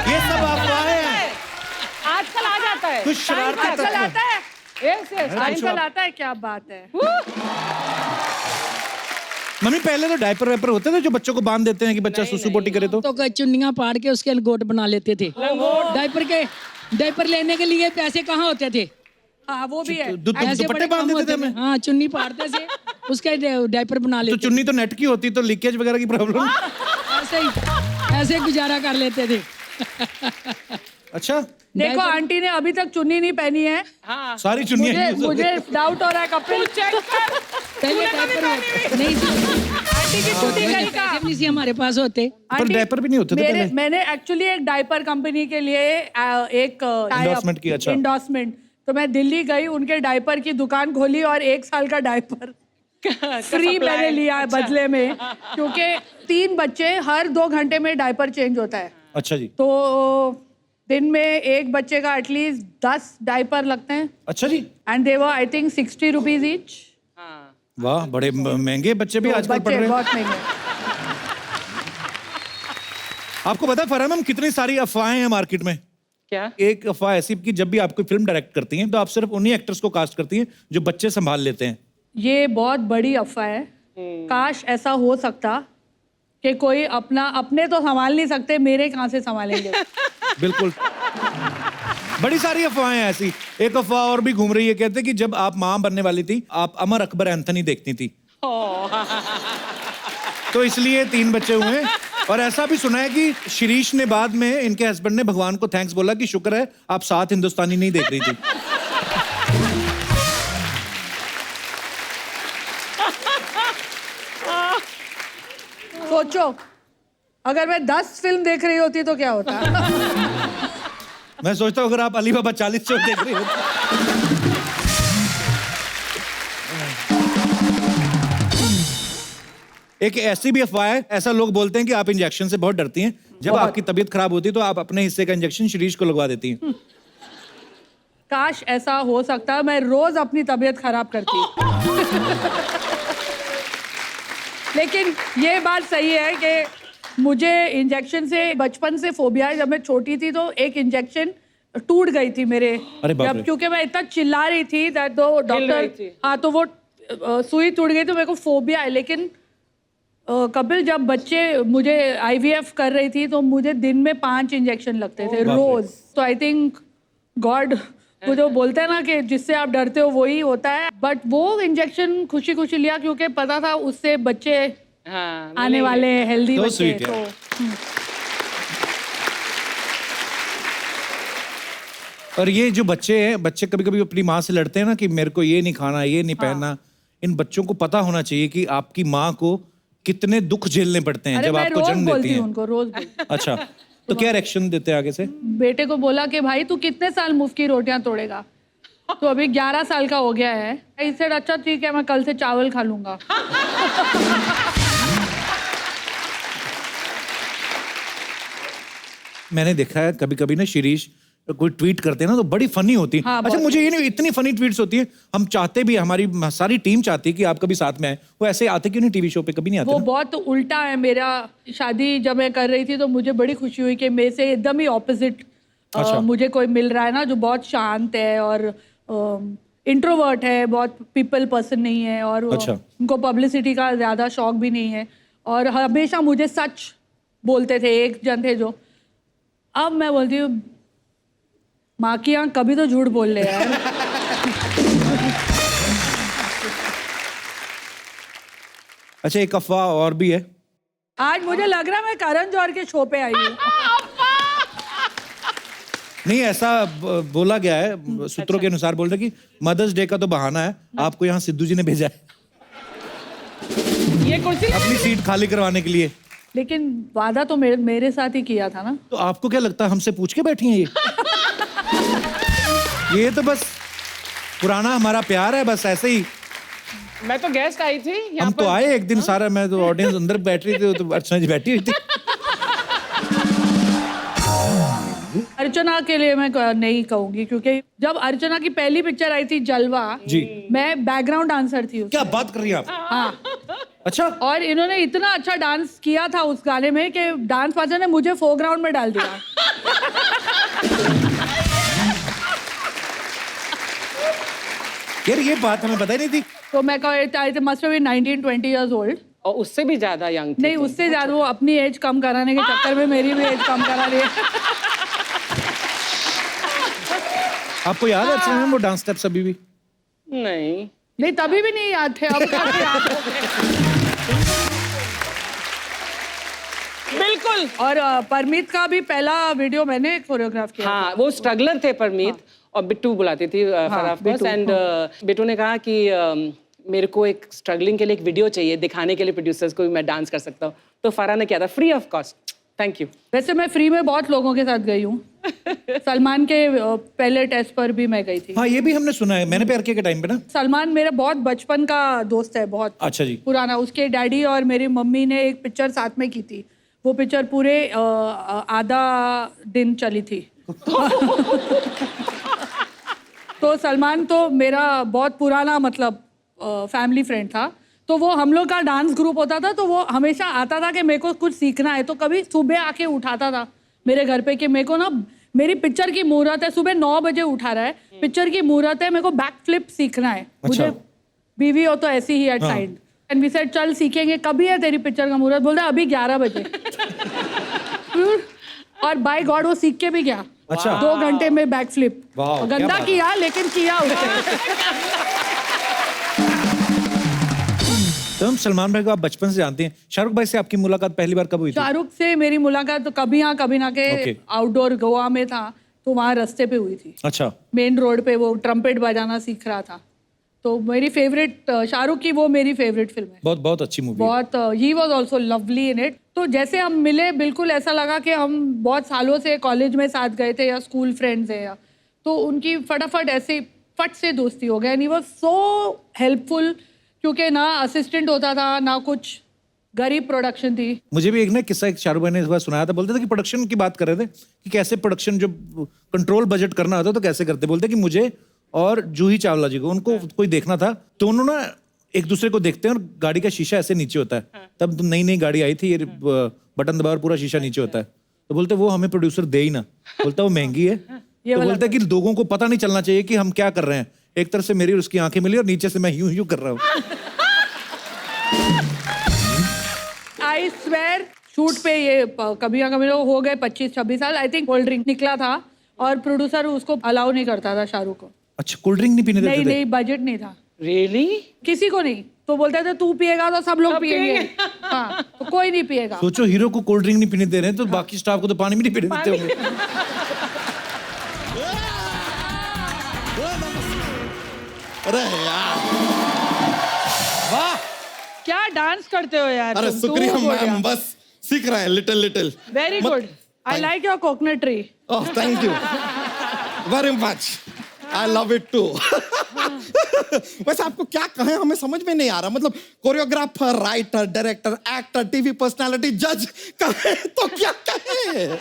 ये सब अफवाहें हैं, आजकल आ जाता है। कुछ शरारती आजकल तत्व। आता है, Yes, yes, आजकल आता है, क्या बात है। मम्मी पहले तो डायपर वाइपर होते थे जो बच्चों को बांध देते हैं कि बच्चा सुसु पोटी करे तो? तो चुन्नियां पाड़ के उसके लंगोट बना लेते थे। डायपर लेने के लिए पैसे कहाँ होते थे? हाँ वो भी है। ऐसे दुपट्टे बड़े बांध काम देते थे होते हमें? थे। हाँ, चुन्नी पाड़ते थे, उसके डायपर बना तो लेते चुन्नी तो नेट की होती तो लीकेज वगैरह की प्रॉब्लम। ऐसे गुजारा कर लेते थे। अच्छा, देखो आंटी ने अभी तक चुन्नी नहीं पहनी है। हाँ। सारी चुन्नियां use हो मुझे गई। डाउट हो रहा है कपिल, चेक कर। पहले डायपर नहीं आंटी की चुन्नी कहीं का। पैसे भी नहीं हमारे पास होते। पर डायपर भी नहीं होते थे पहले। मैंने एक्चुअली एक डायपर कंपनी के लिए एक Endorsement किया, अच्छा। इंडोर्समेंट, तो मैं दिल्ली गई, उनके डायपर की दुकान खोली और 1 साल का डायपर फ्री मैंने लिया है बदले में, क्योंकि 3 बच्चे, हर 2 घंटे में डायपर चेंज होता है। अच्छा जी। तो दिन में एक बच्चे का एटलीस्ट 10 डायपर लगते हैं। अच्छा जी। And they were I think 60 rupees each. वाह, बड़े महंगे बच्चे भी आजकल पड़ रहे हैं। बहुत महंगे। आपको पता है फराह मैम कितनी सारी अफवाहें हैं मार्केट में? क्या? एक अफवाह ऐसी कि जब भी आप कोई फिल्म डायरेक्ट करती हैं तो आप सिर्फ उन्हीं एक्टर्स को कास्ट करती हैं जो बच्चे संभाल लेते हैं। ये बहुत बड़ी अफवाह है, काश ऐसा हो सकता, कि कोई अपने तो संभाल नहीं सकते, मेरे कहाँ से संभालेंगे। बिल्कुल। बड़ी सारी अफवाहें हैं ऐसी। एक अफवाह और भी घूम रही है, कहते हैं कि जब आप मां बनने वाली थी आप अमर अकबर एंथनी देखती थी, तो इसलिए 3 बच्चे हुए। और ऐसा भी सुना है कि शिरीष ने बाद में, इनके हस्बैंड ने भगवान को थैंक्स बोला कि शुक्र है आप 7 हिंदुस्तानी नहीं देख रही थी। सोचो अगर मैं 10 फिल्म देख रही होती तो क्या होता। मैं सोचता हूँ अगर आप अली बाबा 40 शो देख रही हो। एक ऐसी भी अफवाह है, ऐसा लोग बोलते हैं कि आप इंजेक्शन से बहुत डरती हैं, जब आपकी तबीयत खराब होती है तो आप अपने हिस्से का इंजेक्शन शिरीष को लगवा देती हैं। काश ऐसा हो सकता, मैं रोज अपनी तबीयत खराब करती। लेकिन ये बात सही है कि मुझे इंजेक्शन से बचपन से फोबिया है। जब मैं छोटी थी तो एक इंजेक्शन टूट गई थी मेरे, जब क्योंकि मैं इतना चिल्ला रही थी दैट दो डॉक्टर, हाँ, तो वो सुई टूट गई तो मेरे को फोबिया है। लेकिन कपिल, जब बच्चे मुझे IVF कर रही थी तो मुझे दिन में 5 इंजेक्शन लगते थे रोज। तो आई थिंक गॉड, वो जो बोलते हैं ना कि जिससे आप डरते हो वही होता है। बट वो इंजेक्शन खुशी खुशी लिया क्योंकि पता था उससे बच्चे आने वाले हेल्दी बच्चे। तो और ये जो बच्चे हैं, बच्चे कभी कभी अपनी माँ से लड़ते हैं ना कि मेरे को ये नहीं खाना, ये नहीं पहनना। इन बच्चों को पता होना चाहिए कि आपकी माँ को कितने दुख झेलने पड़ते हैं जब आपको जन्म देती हैं। उनको रोज अच्छा, तो क्या रिएक्शन देते हैं आगे से? बेटे को बोला कि भाई तू कितने साल मुफ्त की रोटियां तोड़ेगा? तो अभी 11 साल का हो गया है। इससे अच्छा ठीक है, मैं कल से चावल खा लूंगा। मैंने देखा है कभी कभी ना शिरीष कोई ट्वीट करते हैं ना तो बड़ी फनी होती है। हाँ, अच्छा, मुझे ये नहीं, इतनी फनी ट्वीट्स होती है। हम चाहते भी, हमारी सारी टीम चाहती है कि आप कभी साथ में आए। वो ऐसे आते क्यों नहीं टीवी शो पे? कभी नहीं आते वो ना? बहुत उल्टा है। मेरा शादी जब मैं कर रही थी तो मुझे बड़ी खुशी हुई कि मेरे से एकदम ही ऑपोजिट मुझे कोई मिल रहा है ना, जो बहुत शांत है और इंट्रोवर्ट है, बहुत पीपल पर्सन नहीं है, और उनको पब्लिसिटी का ज़्यादा शौक भी नहीं है, और हमेशा मुझे सच बोलते थे। एक जन थे जो, अब मैं बोलती हूँ माँ की आँख कभी तो झूठ बोल ले यार। अच्छा, एक अफवाह और भी है। आज मुझे लग रहा है मैं करण जौहर के शो पे आई हूँ। नहीं, ऐसा बोला गया है, सूत्रों के अनुसार बोल रहे कि मदर्स डे का तो बहाना है, आपको यहाँ सिद्धू जी ने भेजा है ये कुर्सी अपनी सीट खाली करवाने के लिए। लेकिन वादा तो मेरे साथ ही किया था ना। तो आपको क्या लगता है हमसे पूछ के बैठी हैं ये तो बस पुराना हमारा प्यार है, बस ऐसे ही। मैं तो गेस्ट आई थी यहाँ हम पर। तो आए एक दिन, सारा मैं तो ऑडियंस अंदर बैठ रही थी, तो अर्चना जी बैठी हुई थी। अर्चना के लिए मैं नहीं कहूंगी, क्योंकि जब अर्चना की पहली पिक्चर आई थी जलवा जी, मैं बैकग्राउंड डांसर थी। क्या बात कर रही हैं आप? हाँ। अच्छा। और इन्होंने इतना अच्छा डांस किया था उस गाने में कि डांस मास्टर ने मुझे फोरग्राउंड में डाल दिया। यार ये बात हमें पता ही नहीं थी। तो मैं मस्ट बी 19-20 इयर्स ओल्ड। और उससे भी ज्यादा यंग? नहीं, उससे ज्यादा। वो अपनी एज कम कराने के चक्कर में मेरी भी एज कम करा रही है। आपको याद है अर्चना वो डांस स्टेप्स अभी भी? नहीं, तभी भी नहीं याद थे, अब कैसे याद हो गए? बिल्कुल। और परमीत का भी पहला वीडियो मैंने कोरियोग्राफ किया। हाँ, वो स्ट्रगलर थे परमीत। और बिट्टू बुलाती थी फराफ, एंड बिट्टू ने कहा कि मेरे को एक स्ट्रगलिंग के लिए एक वीडियो चाहिए दिखाने के लिए प्रोड्यूसर्स को भी मैं डांस कर सकता हूँ। तो फराह ने किया था free of cost. Thank you. वैसे मैं फ्री में बहुत लोगों के साथ गई हूँ। सलमान के पहले टेस्ट पर भी मैं गई थी। हाँ, ये भी हमने सुना है, मैंने प्यार किया के टाइम पे ना। सलमान मेरा बहुत बचपन का दोस्त है, बहुत अच्छा जी, पुराना। उसके डैडी और मेरी मम्मी ने एक पिक्चर साथ में की थी। वो पिक्चर पूरे आधा दिन चली थी। तो सलमान तो मेरा बहुत पुराना मतलब फैमिली फ्रेंड था। तो वो हम लोग का डांस ग्रुप होता था, तो वो हमेशा आता था कि मेरे को कुछ सीखना है। तो कभी सुबह आके उठाता था मेरे घर पे कि मेरे को ना, मेरी पिक्चर की मुहूर्त है, सुबह 9 बजे उठा रहा है, पिक्चर की मुहूर्त है, मेरे को बैक फ्लिप सीखना है। मुझे बीवी हो तो ऐसी ही at side and we said चल सीखेंगे, कभी है तेरी पिक्चर का मुहूर्त? बोलता अभी 11 बजे। और बाय गॉड वो सीख के भी गया। अच्छा। 2 घंटे में बैक फ्लिप। वाह, क्या गंदा बात किया लेकिन किया उसने। तो हम सलमान भाई को आप बचपन से जानते हैं, शाहरुख भाई से आपकी मुलाकात पहली बार कब हुई थी? शाहरुख से मेरी मुलाकात तो कभी हाँ कभी ना के Okay. आउटडोर गोवा में था, तो वहाँ रास्ते पे हुई थी। अच्छा। मेन रोड पे वो ट्रम्पेट बजाना सीख रहा था। तो मेरी फेवरेट शाहरुख की वो मेरी फेवरेट फिल्म है। बहुत बहुत अच्छी मूवी। बहुत he was also lovely in it. तो जैसे हम मिले बिल्कुल ऐसा लगा कि हम बहुत सालों से कॉलेज में साथ गए थे या स्कूल फ्रेंड्स है, या तो उनकी फटाफट ऐसे फट से दोस्ती हो गई। And he was so helpful, क्योंकि ना असिस्टेंट होता था ना कुछ, गरीब प्रोडक्शन थी। मुझे भी एक ना किस्सा एक शाहरुख भाई ने इस बार सुनाया था, बोलते थे कि प्रोडक्शन की बात कर रहे थे कि कैसे प्रोडक्शन जो कंट्रोल बजट करना होता तो कैसे करते। बोलते कि मुझे और जूही चावला जी को उनको कोई देखना था, तो उन्होंने एक दूसरे को देखते हैं और गाड़ी का शीशा ऐसे नीचे होता है। तब तो नई नई गाड़ी आई थी, ये बटन दबाओ और पूरा शीशा नीचे होता है। तो बोलते वो हमें प्रोड्यूसर दे ही ना, बोलता वो महंगी है। तो बोलते कि लोगों को पता नहीं चलना चाहिए कि हम क्या कर रहे हैं। एक तरफ से मेरी और उसकी आंखें मिली और नीचे से मैं यूं यूं कर रहा हूँ। आई स्वेर शूट पे ये कभी ना कभी हो गए 25-26 साल। आई थिंक कोल्ड ड्रिंक निकला था और प्रोड्यूसर उसको अलाउ नहीं करता था शाहरुख को। अच्छा, कोल्ड ड्रिंक नहीं पीने देते थे? नहीं, बजट नहीं था। रियली? किसी को नहीं। तो बोलते थे तू पिएगा तो सब लोग पिएंगे। हाँ, तो कोई नहीं पिएगा। सोचो हीरो को कोल्ड ड्रिंक नहीं पीने दे रहे हैं, तो बाकी स्टाफ को तो पानी भी नहीं पीने देते होंगे। अरे यार, वाह क्या डांस करते हो यार। अरे शुक्रिया मैम, बस सीख रहे हैं little little. Very good, I like your coconut tree. Oh thank you very much, I love it too. वैसे आपको क्या कहें हमें समझ में नहीं आ रहा। मतलब choreographer, writer, director, actor, TV personality, जज कहें तो क्या कहें?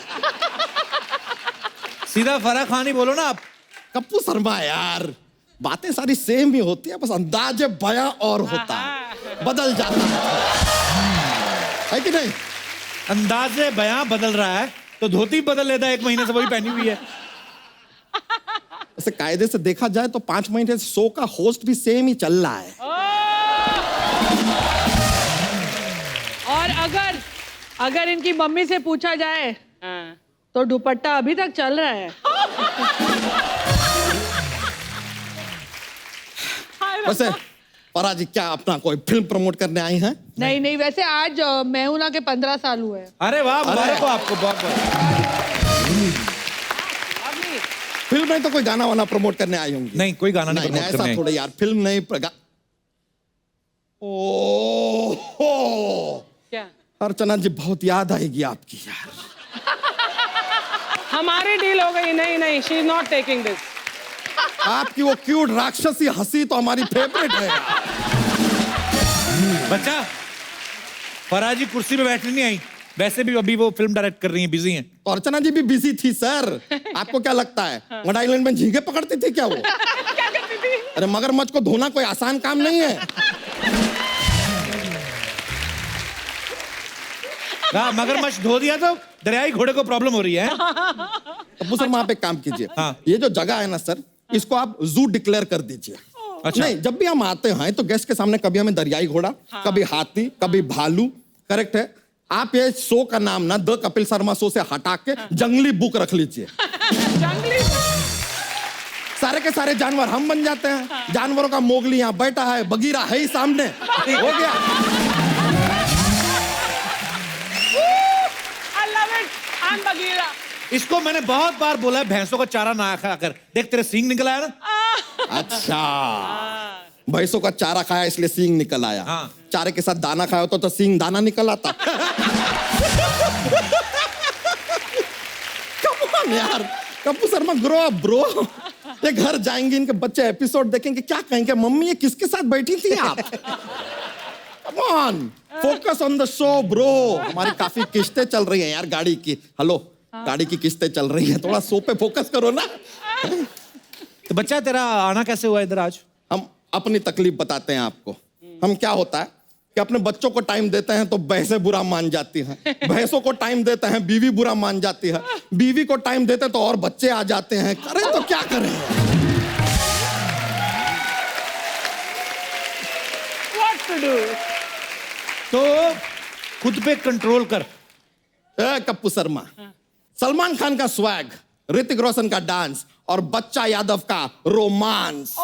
सीधा फराह खान ही बोलो ना आप। कप्पू शर्मा यार, बातें सारी सेम ही होती है, बस अंदाजे बयां और होता है, बदल जाता है कि नहीं? अंदाजे बयां बदल रहा है तो धोती बदल लेता है, 1 महीने से वही पहनी हुई है। ऐसे कायदे से देखा जाए तो 5 महीने से शो का होस्ट भी सेम ही चल रहा है। और अगर इनकी मम्मी से पूछा जाए तो दुपट्टा अभी तक चल रहा है। वैसे फराह जी क्या अपना कोई फिल्म प्रमोट करने आई हैं? नहीं, वैसे आज मैं हूं ना के 15 साल हुए। अरे वाह, मुबारक हो आपको बहुत बहुत। फिल्म में तो कोई गाना वाना प्रमोट करने आई होंगी? नहीं, कोई गाना नहीं प्रमोट ऐसा करने आई। थोड़ा यार, फिल्म नहीं ओह क्या? अर्चना जी बहुत याद आएगी आपकी यार। हमारी डील हो गई। नहीं, she is not taking this. आपकी वो क्यूट राक्षसी हंसी तो हमारी फेवरेट है। बच्चा, फराह जी कुर्सी पे बैठने नहीं आई, वैसे भी अभी वो फिल्म डायरेक्ट कर रही हैं, बिजी हैं। तो अर्चना जी भी बिजी थी सर। आपको क्या लगता है वन आइलैंड में झींगे पकड़ती थी क्या वो? क्या करती थी? अरे मगरमच्छ को धोना कोई आसान काम नहीं है। मगरमच्छ धो दिया तो दरियाई घोड़े को प्रॉब्लम हो रही है। अब्बू सर आप एक काम कीजिए, हाँ। ये जो जगह है ना सर, इसको आप जू डिक्लेयर कर दीजिए। अच्छा। नहीं, जब भी हम आते हैं तो गेस्ट के सामने कभी हमें दरियाई घोड़ा, कभी हाथी, कभी भालू, करेक्ट है। आप ये शो का नाम ना द कपिल शर्मा शो से हटा के जंगली बुक रख लीजिए। जंगली? सारे के सारे जानवर हम बन जाते हैं। जानवरों का मोगली यहाँ बैठा है, बगीरा है ही सामने, हो गया। I love it. I'm Bagheera. इसको मैंने बहुत बार बोला है भैंसों का चारा ना खा कर, देख तेरे सींग निकल आया ना। अच्छा, भैंसों का चारा खाया इसलिए सींग निकल आया। हाँ। चारे के साथ दाना खाया होता तो सींग दाना निकल आता। Come on यार, Kappu Sharma grow up bro. ये घर जाएंगे, इनके बच्चे एपिसोड देखेंगे, क्या कहेंगे, मम्मी ये किसके साथ बैठी थी आप? Come on, focus on the show bro। हमारी काफी किस्तें चल रही हैं यार गाड़ी की। हेलो, गाड़ी की किस्तें चल रही है, थोड़ा शो पे फोकस करो ना। तो बच्चा तेरा आना कैसे हुआ इधर आज? हम अपनी तकलीफ बताते हैं आपको। हम क्या होता है कि अपने बच्चों को टाइम देते हैं तो भैंसें बुरा मान जाती हैं, भैंसों को टाइम देते हैं बीवी बुरा मान जाती है, बीवी को टाइम देते हैं तो और बच्चे आ जाते हैं। करें तो क्या करें? What to do? तो खुद पे कंट्रोल कर। कप्पू शर्मा, सलमान खान का स्वैग, ऋतिक रोशन का डांस और बच्चा यादव का रोमांस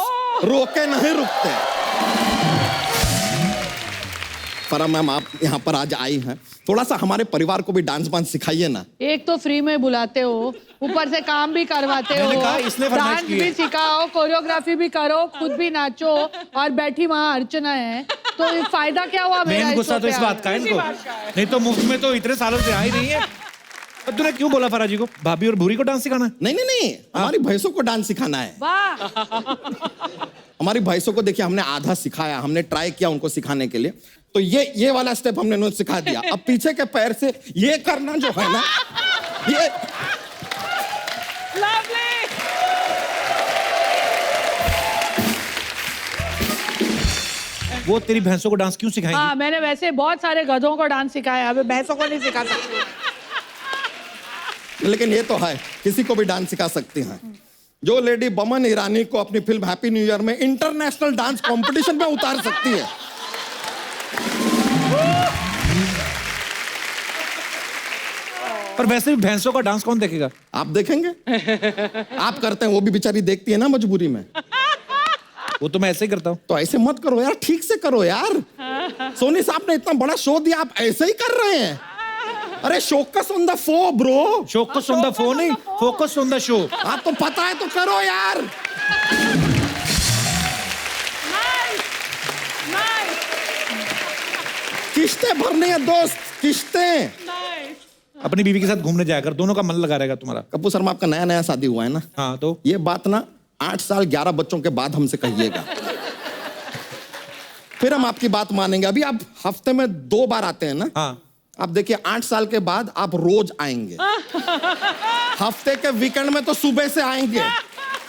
रोके नहीं रुकते। फरा मैम, आप यहाँ पर आज आई हैं, थोड़ा सा हमारे परिवार को भी डांस वांस सिखाइए ना। एक तो फ्री में बुलाते हो, ऊपर से काम भी करवाते हो, मैंने कहा इसने फरमाइश डांस की है। भी सिखाओ, कोरियोग्राफी भी करो, खुद भी नाचो और बैठी वहाँ अर्चना है, तो ये फायदा क्या हुआ मेरा? मेन गुस्सा तो इस बात का है इनको, नहीं तो मुफ्त में तो इतने सालों से आ ही नहीं है। और तूने क्यों बोला फरा जी को भाभी और भूरी को डांस सिखाना है? नहीं, हमारी भैंसों को डांस सिखाना है। वाह, हमारी भैंसों को देखिए हमने आधा सिखाया, हमने ट्राई किया उनको सिखाने के लिए, तो ये वाला स्टेप हमने उन्हें सिखा दिया। अब पीछे के पैर से ये करना जो है ना, ये वो तेरी भैंसों को डांस क्यों सिखाएंगी? हाँ, मैंने वैसे बहुत सारे गधों को डांस सिखाया, अभी भैंसों को नहीं सिखा सकती। लेकिन ये तो है, किसी को भी डांस सिखा सकती हैं। जो लेडी बमन ईरानी को अपनी फिल्म हैप्पी न्यू ईयर में इंटरनेशनल डांस कंपटीशन में उतार सकती है। पर वैसे भी भैंसों का डांस कौन देखेगा? आप देखेंगे? आप करते हैं, वो भी बेचारी देखती है ना मजबूरी में। वो तो मैं ऐसे ही करता हूँ। तो ऐसे मत करो यार, ठीक से करो यार। सोनी साहब ने इतना बड़ा शो दिया, आप ऐसे ही कर रहे हैं। अरे focus on the show bro, focus on the show नहीं, फोकस ऑन द शो। आप तो पता है तो करो यार। किस्तें भरनी है दोस्त, किस्तें। अपनी बीवी के साथ घूमने जाया कर, दोनों का मन लगा रहेगा तुम्हारा। कप्पू शर्मा, आपका नया नया शादी हुआ है ना? हाँ, तो ये बात ना 8 साल 11 बच्चों के बाद हमसे कहिएगा, फिर हम आपकी बात मानेंगे। अभी आप हफ्ते में 2 बार आते हैं ना? हाँ। आप देखिए 8 साल के बाद आप रोज आएंगे। हफ्ते के वीकेंड में तो सुबह से आएंगे।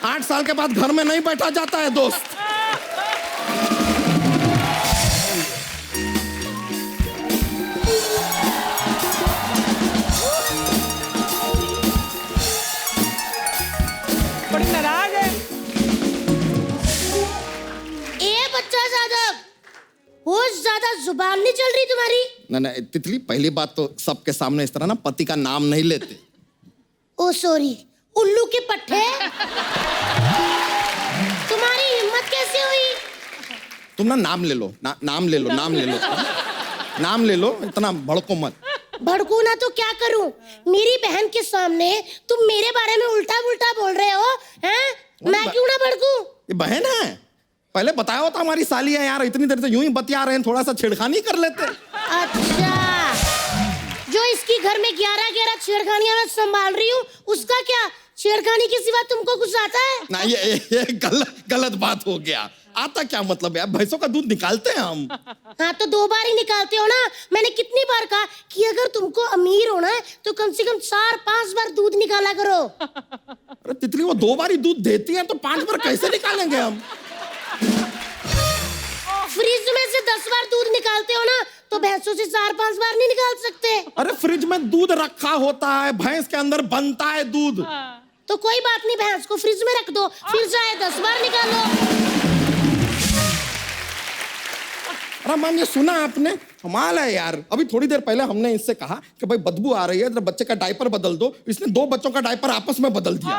8 साल के बाद घर में नहीं बैठा जाता है दोस्त। बड़ी नाराज है। ए बच्चा यादव, वो ज्यादा जुबान नहीं चल रही तुम्हारी? नहीं, तितली, पहली बात तो सबके सामने इस तरह ना पति का नाम नहीं लेते। ओ सॉरी, उल्लू के पट्टे। तुम्हारी हिम्मत कैसे हुई? तुम ना नाम ले लो, नाम ले लो, नाम ले लो, नाम ले लो, इतना भड़को मत। भड़कू ना तो क्या करूं? मेरी बहन के सामने तुम मेरे बारे में उल्टा पुल्टा बोल रहे हो, हैं? मैं क्यों ना भड़कू? ये बहन है, पहले बताया होता हमारी साली है यार, इतनी देर से यूं ही बतिया रहे हैं, थोड़ा सा छेड़खानी कर लेते। अच्छा, जो इसकी घर में 11-11 छेड़खानियां मैं संभाल रही हूँ, उसका क्या? छेड़खानी के सिवा तुमको कुछ आता है? ना, ये गलत बात हो गया। आता क्या मतलब है? भैंसों का दूध निकालते हैं हम। हाँ, तो 2 बार ही निकालते हो ना। मैंने कितनी बार कहा कि अगर तुमको अमीर होना है तो कम से कम 4-5 बार दूध निकाला करो। अरे तितली, वो 2 बार ही दूध देती है तो 5 बार कैसे निकालेंगे हम? फ्रिज में से 10 बार दूध निकालते हो ना, तो भैंसों से 4-5 बार नहीं निकाल सकते। अरे फ्रिज में दूध रखा होता है, भैंस के अंदर बनता है दूध। तो कोई बात नहीं, भैंस को फ्रिज में रख दो, फिर चाहे 10 बार निकालो। अरे मैम, ये सुना आपने? कमाल है यार। अभी थोड़ी देर पहले हमने इससे कहा कि भाई बदबू आ रही है, जरा बच्चे का डायपर बदल दो। इसने 2 बच्चों का डायपर आपस में बदल दिया।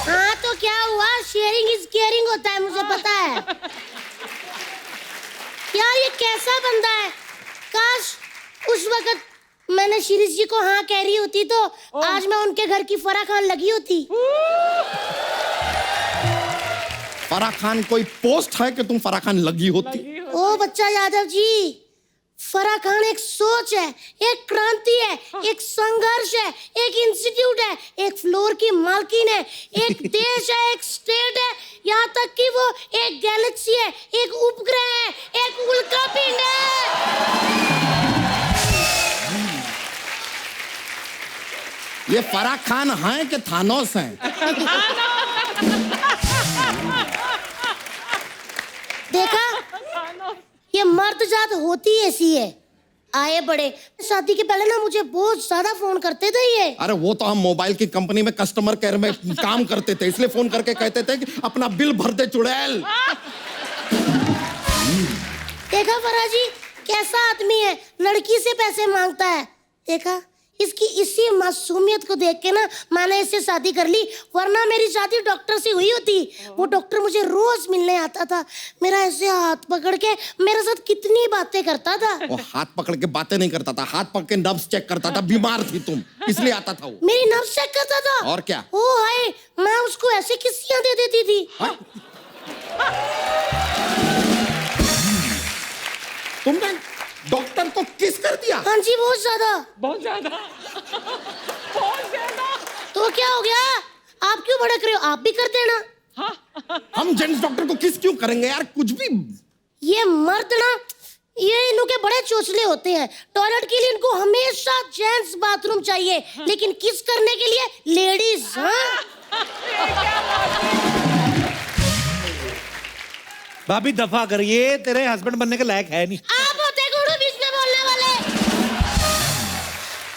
हाँ, तो क्या हुआ? शेयरिंग इज केयरिंग होता है, मुझे पता है। यार, ये कैसा बंदा है? काश उस वक्त मैंने शिरीष जी को हाँ कह रही होती तो आज मैं उनके घर की फराह खान लगी होती। फराह खान कोई पोस्ट है कि तुम फराह खान लगी होती? ओ बच्चा यादव जी, फराह खान एक सोच है, एक क्रांति है, एक संघर्ष है, एक इंस्टीट्यूट है, एक फ्लोर की मालकिन है, एक देश है, एक स्टेट है, यहाँ तक कि वो एक गैलेक्सी है, एक उपग्रह है, एक उल्कापिंड है। ये फराह खान हैं कि थानोस हैं? देखा, ये मर्द जात होती ऐसी है। आए बड़े, शादी के पहले ना मुझे बहुत ज्यादा फोन करते थे ये। अरे वो तो हम मोबाइल की कंपनी में कस्टमर केयर में काम करते थे, इसलिए फोन करके कहते थे कि अपना बिल भर दे चुड़ैल। देखा फरा जी कैसा आदमी है, लड़की से पैसे मांगता है। देखा, इसकी इसी मासूमियत को देख के ना मैंने इससे शादी कर ली, वरना मेरी शादी डॉक्टर से हुई होती। वो डॉक्टर मुझे रोज मिलने आता था, मेरा ऐसे हाथ पकड़ के मेरे साथ कितनी बातें करता था। वो हाथ पकड़ के बातें नहीं करता था, हाथ पकड़ के नब्ज चेक करता था। बीमार थी तुम, इसलिए आता था वो। मेरी नब्ज चेक करता था? और क्या? ओ हाय, मैं उसको ऐसे किस्सियां दे देती थी। तुमने डॉक्टर को किस कर दिया? हाँ जी, बहुत ज्यादा। बहुत ज्यादा। बहुत ज्यादा। तो क्या हो गया, आप क्यों भड़क रहे हो, आप भी कर देना। हम जेंट्स डॉक्टर को किस क्यों करेंगे यार, कुछ भी। ये मर्द ना, ये इन्हों के बड़े चोचले होते हैं। टॉयलेट के लिए इनको हमेशा जेंट्स बाथरूम चाहिए, लेकिन किस करने के लिए लेडीज। भाभी दफा कर, ये तेरे हस्बैंड बनने के लायक है नहीं। आप होते गुरु बीच में बोलने वाले।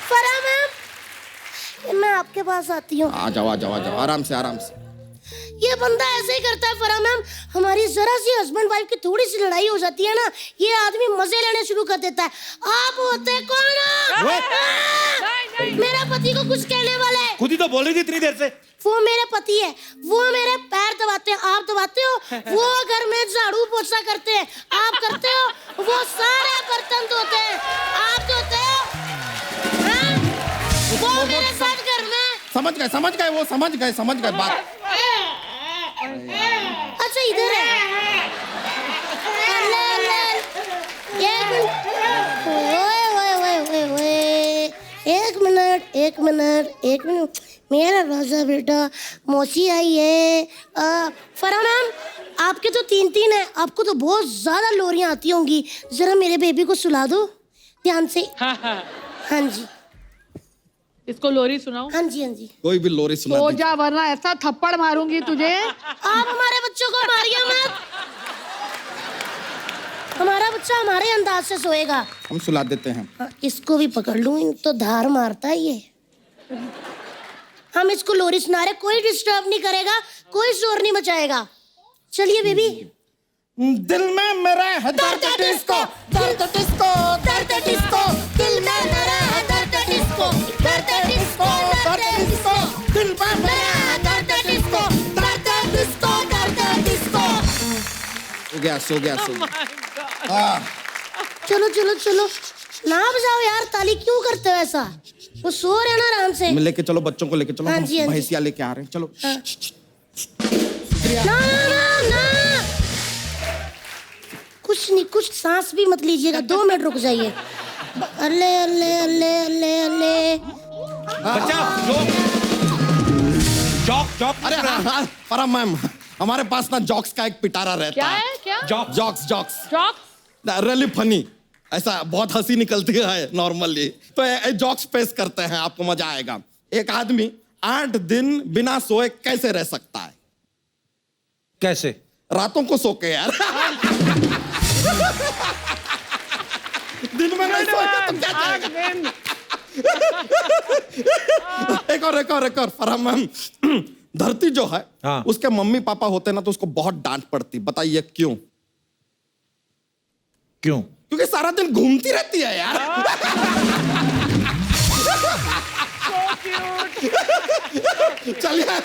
फरा मैम, मैं आपके पास आती हूँ। आ जाओ आ जाओ आ जाओ, आराम से आराम से। ये बंदा ऐसे ही करता है फरा मैम, हमारी जरा सी हस्बैंड वाइफ की थोड़ी सी लड़ाई हो जाती है ना, ये आदमी मजे लेने शुरू कर देता है। आप होते कौन? मेरा पति को कुछ कहने वाला है। खुद ही तो बोल रही थी इतनी देर से। वो मेरे पति है, वो मेरे पैर दबाते हैं, आप दबाते हो। वो घर में झाड़ू पोछा करते हैं, आप करते हो। वो सारे बर्तन धोते हैं, आप धोते हो। हाँ? वो मेरे साथ घर में। समझ गए, वो समझ गए बात। अच्छा इधर है। एक मिनट, मेरा राजा बेटा, मौसी आई है। फरा मैम, आपके तो 3 है, आपको तो बहुत ज्यादा लोरियां आती होंगी। जरा मेरे बेबी को सुला दो ध्यान से। हाँ जी, इसको लोरी सुनाओ। हाँ जी। कोई भी लोरी सुना सो जा, वरना ऐसा थप्पड़ मारूंगी तुझे। आप हमारे बच्चों को मारिए मत, हमारा बच्चा हमारे अंदाज से सोएगा। हम सुला देते हैं। हाँ, इसको भी पकड़ लूं, इन तो धार मारता है ये। हम इसको लोरी सुना रहे, कोई डिस्टर्ब नहीं करेगा, कोई शोर नहीं मचाएगा। चलिए बेबी। दिल में मेरा है दर्द डिस्को, दर्द डिस्को, दर्द डिस्को, दिल में मेरा है दर्द डिस्को, दर्द डिस्को, दर्द डिस्को, दिल में मेरा है दर्द डिस्को, दर्द डिस्को, दर्द डिस्को। सो गया। चलो ना बजाओ यार, ताली क्यों करते हो ऐसा? वो सो रहे ना आराम से। लेके चलो बच्चों को, लेके चलो। हाँ हम जी, हाँ जी। भैंसिया लेके आ रहे हैं, चलो। ना। कुछ सांस भी मत लीजिएगा, 2 मिनट रुक जाइए। अल्ले। बच्चा जॉक। अरे हाँ, फरा मैम, हमारे पास ना जॉक्स का एक पिटारा रहता है। क्या? जॉक्स रियली फनी, ऐसा बहुत हंसी निकलती है नॉर्मली। तो ये जॉक्स पेश करते हैं, आपको मजा आएगा। एक आदमी 8 दिन बिना सोए कैसे रह सकता है? कैसे? रातों को सो के यार। दिन में नहीं सोएगा तो क्या जाएगा? एक और फरा मैम, धरती जो है, हाँ। उसके मम्मी पापा होते ना तो उसको बहुत डांट पड़ती। बताइए क्यों? क्योंकि सारा दिन घूमती रहती है यार। चलिए,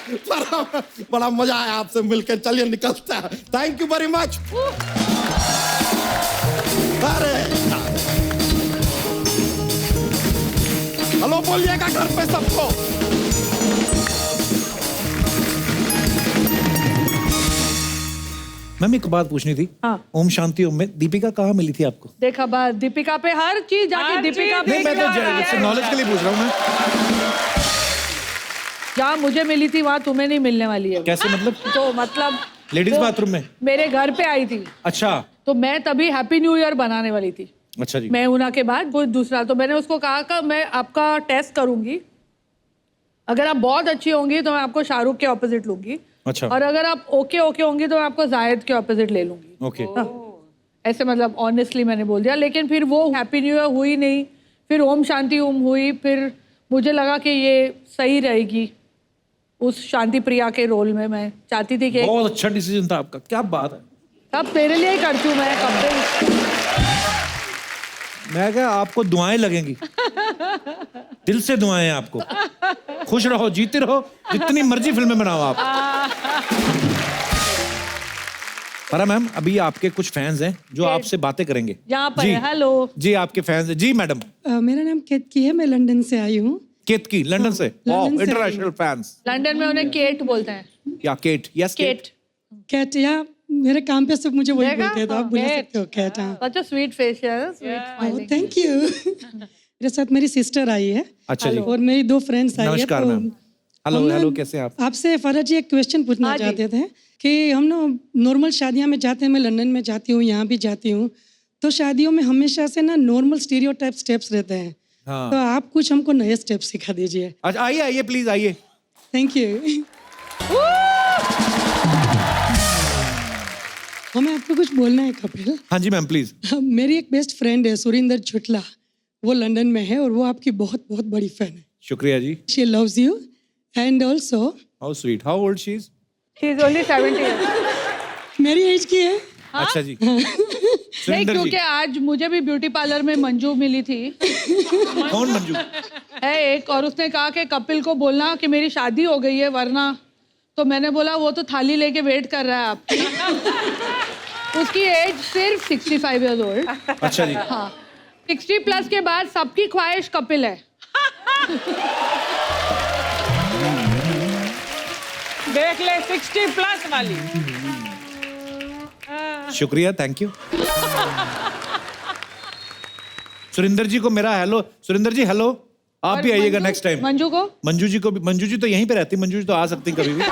बड़ा मजा आया आपसे मिलकर। चलिए निकलता है। Thank you very much. अरे हेलो बोलिएगा घर पे सबको। मैम एक बात पूछनी थी। हाँ। ओम शांति ओम में दीपिका कहाँ मिली थी आपको? देखा बात, दीपिका पे हर चीज जाके दीपिका पे। नहीं, मैं तो नॉलेज के लिए पूछ रहा हूँ मैं। जहाँ मुझे मिली थी वहाँ तुम्हें नहीं मिलने वाली है। कैसे मतलब? तो मतलब लेडीज बाथरूम में मेरे घर पे आई थी। अच्छा। तो मैं तभी हैप्पी न्यू ईयर बनाने वाली थी। अच्छा जी। मैं उना के बाद कोई दूसरा, तो मैंने उसको कहा कि मैं आपका टेस्ट करूंगी, अगर आप बहुत अच्छी होंगी तो मैं आपको शाहरुख के ऑपोजिट लूंगी। अच्छा। और अगर आप ओके होंगी तो मैं आपको जायद के ऑपोजिट ले लूंगी। ओके। ऐसे मतलब ऑनेस्टली मैंने बोल दिया। लेकिन फिर वो हैप्पी न्यू ईयर हुई नहीं, फिर ओम शांति ओम हुई। फिर मुझे लगा कि ये सही रहेगी उस शांति प्रिया के रोल में। मैं चाहती थी कि बहुत अच्छा डिसीजन था आपका। क्या बात है। अब तेरे लिए ही करती हूँ मैं कब से। मैं क्या आपको दुआएं लगेंगी, दिल से दुआएं आपको। खुश रहो, जीते रहो, जितनी मर्जी फिल्में बनाओ आप। परा मैम, अभी आपके कुछ फैंस हैं जो आपसे बातें करेंगे। यहाँ पर जी। हेलो जी, आपके फैंस हैं। जी मैडम। मेरा नाम केतकी है, मैं लंदन से आई हूँ। केतकी, लंदन से। लंदन से इंटरनेशनल फैंस। लंदन में उन्हें केट बोलते हैं। या केट? Yes cat. कैट, या मेरे काम पे सब मुझे वही बोलते हैं, तो आप बोल सकते हो cat. Such a sweet face, sweet smiling. Thank you. मेरे साथ मेरी सिस्टर आई है। अच्छा जी। और मेरी 2 फ्रेंड्स आई है। नमस्कार मैम। हेलो हेलो, कैसे हैं आप? आपसे फरह जी एक क्वेश्चन पूछना चाहते थे कि हम ना नॉर्मल शादियां में जाते हैं, मैं लंदन में जाती हूँ, यहाँ भी जाती हूँ, तो शादियों में हमेशा से ना नॉर्मल स्टीरियोटाइप स्टेप्स रहते हैं। हाँ। तो आप कुछ हमको नए स्टेप्स सिखा दीजिए। अच्छा, आइए आइए प्लीज आइए। Thank you. हमें आपको कुछ बोलना है कपिल। हाँ जी मैम प्लीज। मेरी एक बेस्ट फ्रेंड है सुरिंदर छुटला, वो लंदन में है और वो आपकी बहुत बहुत बड़ी फैन है। शुक्रिया जी। She loves you and also. How sweet. How old she is? She is only 70. मेरी एज की है। अच्छा जी। नहीं, क्योंकि आज मुझे भी ब्यूटी पार्लर में मंजू मिली थी। कौन मंजू? है एक, और उसने कहा कि कपिल को बोलना कि मेरी शादी हो गई है, वरना तो मैंने बोला वो तो थाली लेके वेट कर रहा है आपकी। उसकी एज सिर्फ 65 ईयर्स ओल्ड। अच्छा जी। हाँ, 60 प्लस के बाद सबकी ख्वाहिश कपिल है। देख ले 60 प्लस वाली। शुक्रिया, थैंक यू। सुरिंदर जी को मेरा हेलो। सुरिंदर जी हेलो, आप भी आइएगा नेक्स्ट टाइम। मंजू को? मंजू जी को भी। मंजू जी तो यहीं पे रहती, मंजू जी तो आ सकती कभी भी।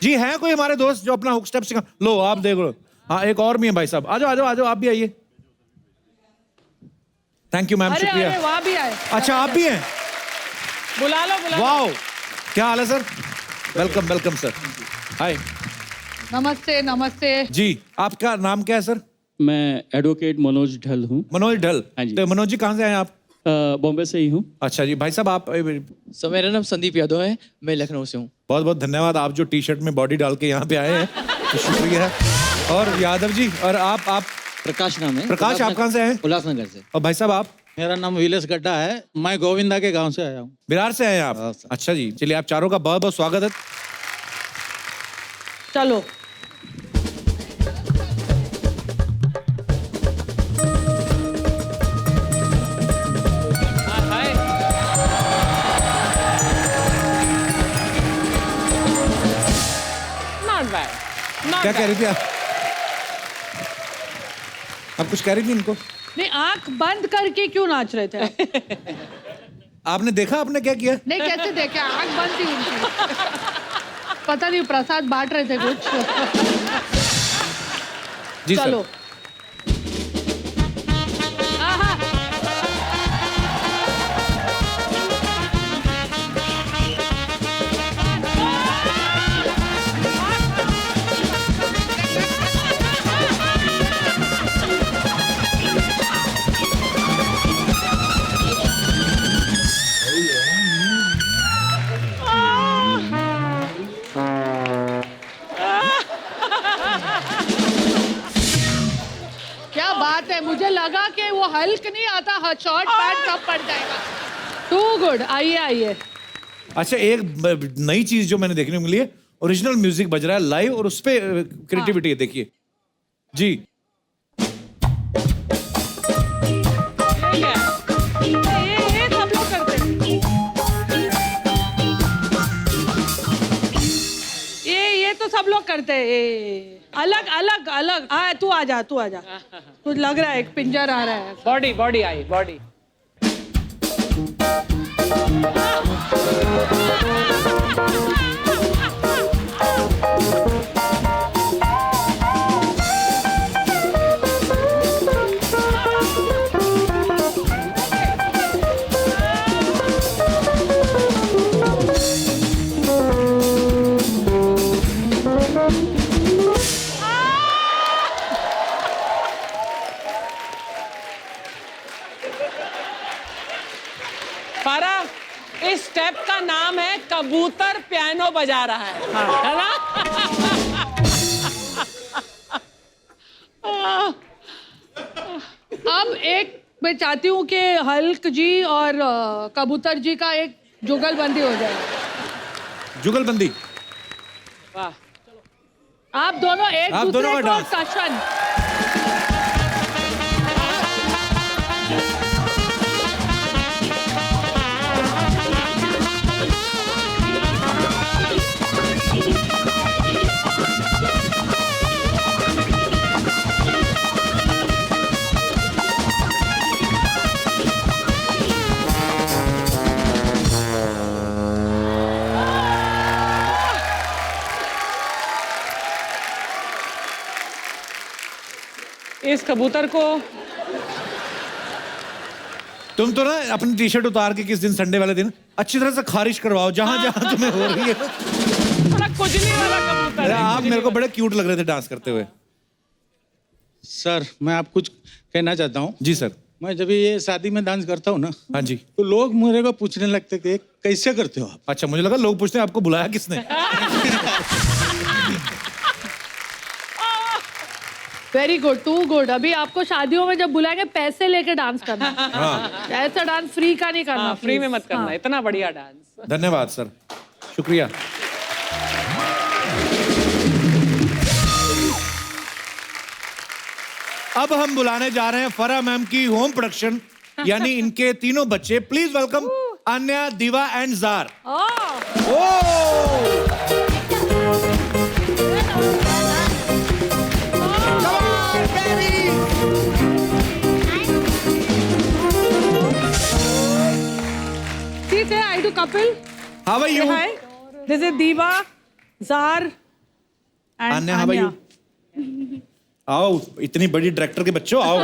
जी है कोई हमारे दोस्त जो अपना हुक स्टेप सिखा? लो आप देख लो। हाँ, एक और भी है भाई साहब। आ जाओ आ जाओ आ जाओ, आप भी आइए। थैंक यू मैम, शुक्रिया। अरे वहाँ भी आए। अच्छा, आप भी हैं? बुला लो बुला लो। वाओ, क्या हाल है sir? Welcome welcome sir. Hi. नमस्ते नमस्ते। जी, आपका नाम क्या है सर? मैं एडवोकेट मनोज ढल हूँ। मनोज ढल। हाँ जी। तो मनोज जी कहाँ से आए आप? बॉम्बे से ही हूँ। अच्छा जी। भाई साहब आप? सर मेरा नाम संदीप यादव है, मैं लखनऊ से हूँ। बहुत बहुत धन्यवाद, आप जो टी शर्ट में बॉडी डाल के यहाँ पे आए हैं, तो शुक्रिया। और यादव जी, और आप? प्रकाश नाम है। प्रकाश, आप कहाँ से आए? उल्लासनगर से। और भाई साहब आप? मेरा नाम विलेश गड्ढा है, मैं गोविंदा के गांव से आया हूँ। बिहार से आए हैं आप? अच्छा जी, चलिए आप चारों का बहुत बहुत स्वागत है। चलो। Not bad. Not क्या bad. कह रही थी आप? आप कुछ कह रही थी इनको? नहीं, आंख बंद करके क्यों नाच रहे थे आप? आपने देखा आपने क्या किया? नहीं, कैसे देखे, आंख बंद थी उनकी। पता नहीं, प्रसाद बांट रहे थे कुछ। जी चलो। क्या बात है, मुझे लगा कि वो हल्क नहीं आता, शॉर्ट पैंट सब पड़ जाएगा। Too good. आइए आइए। अच्छा, एक नई चीज जो मैंने देखने को मिली है, ओरिजिनल म्यूजिक बज रहा है लाइव और उस पे क्रिएटिविटी है, देखिए जी। ये सब लोग करते हैं। ये तो सब लोग करते हैं। अलग अलग अलग। तू आ जा, तू आ जा। कुछ लग रहा है, एक पिंजर आ रहा है। बॉडी बॉडी आई बॉडी। पारा, इस स्टेप का नाम है कबूतर पियानो बजा रहा है, है ना? एक मैं चाहती हूँ कि हल्क जी और कबूतर जी का एक जुगलबंदी हो जाए। जुगलबंदी। वाह। आप दोनों एक दूसरे को कशन। इस कबूतर को तुम तो ना अपनी टी शर्ट उतार के किस दिन संडे वाले दिन अच्छी तरह से खारिश करवाओ जहां जहां तुम्हें हो रही है। बड़ा कुजली वाला कबूतर है। आप मेरे को बड़े क्यूट लग रहे थे डांस करते हुए। सर मैं आप कुछ कहना चाहता हूँ। जी सर। मैं जब ये शादी में डांस करता हूँ ना, हाँ जी, तो लोग मेरे को पूछने लगते कि कैसे करते हो आप। अच्छा, मुझे लगा लोग पूछते हैं आपको बुलाया किसने। Very good, too good. अभी आपको शादियों में जब बुलाएंगे पैसे लेके डांस करना। हाँ। ऐसा डांस फ्री का नहीं करना। फ्री में मत करना। इतना बढ़िया डांस। धन्यवाद सर, शुक्रिया। अब हम बुलाने जा रहे हैं फरा मैम की होम प्रोडक्शन, यानी इनके तीनों बच्चे। प्लीज वेलकम अन्या, दिवा and jar. Say hi to couple. How are you? Say hi. This is Diva, Zar, and Anya, how are you? आओ, इतनी बड़ी डायरेक्टर के बच्चों, आओ।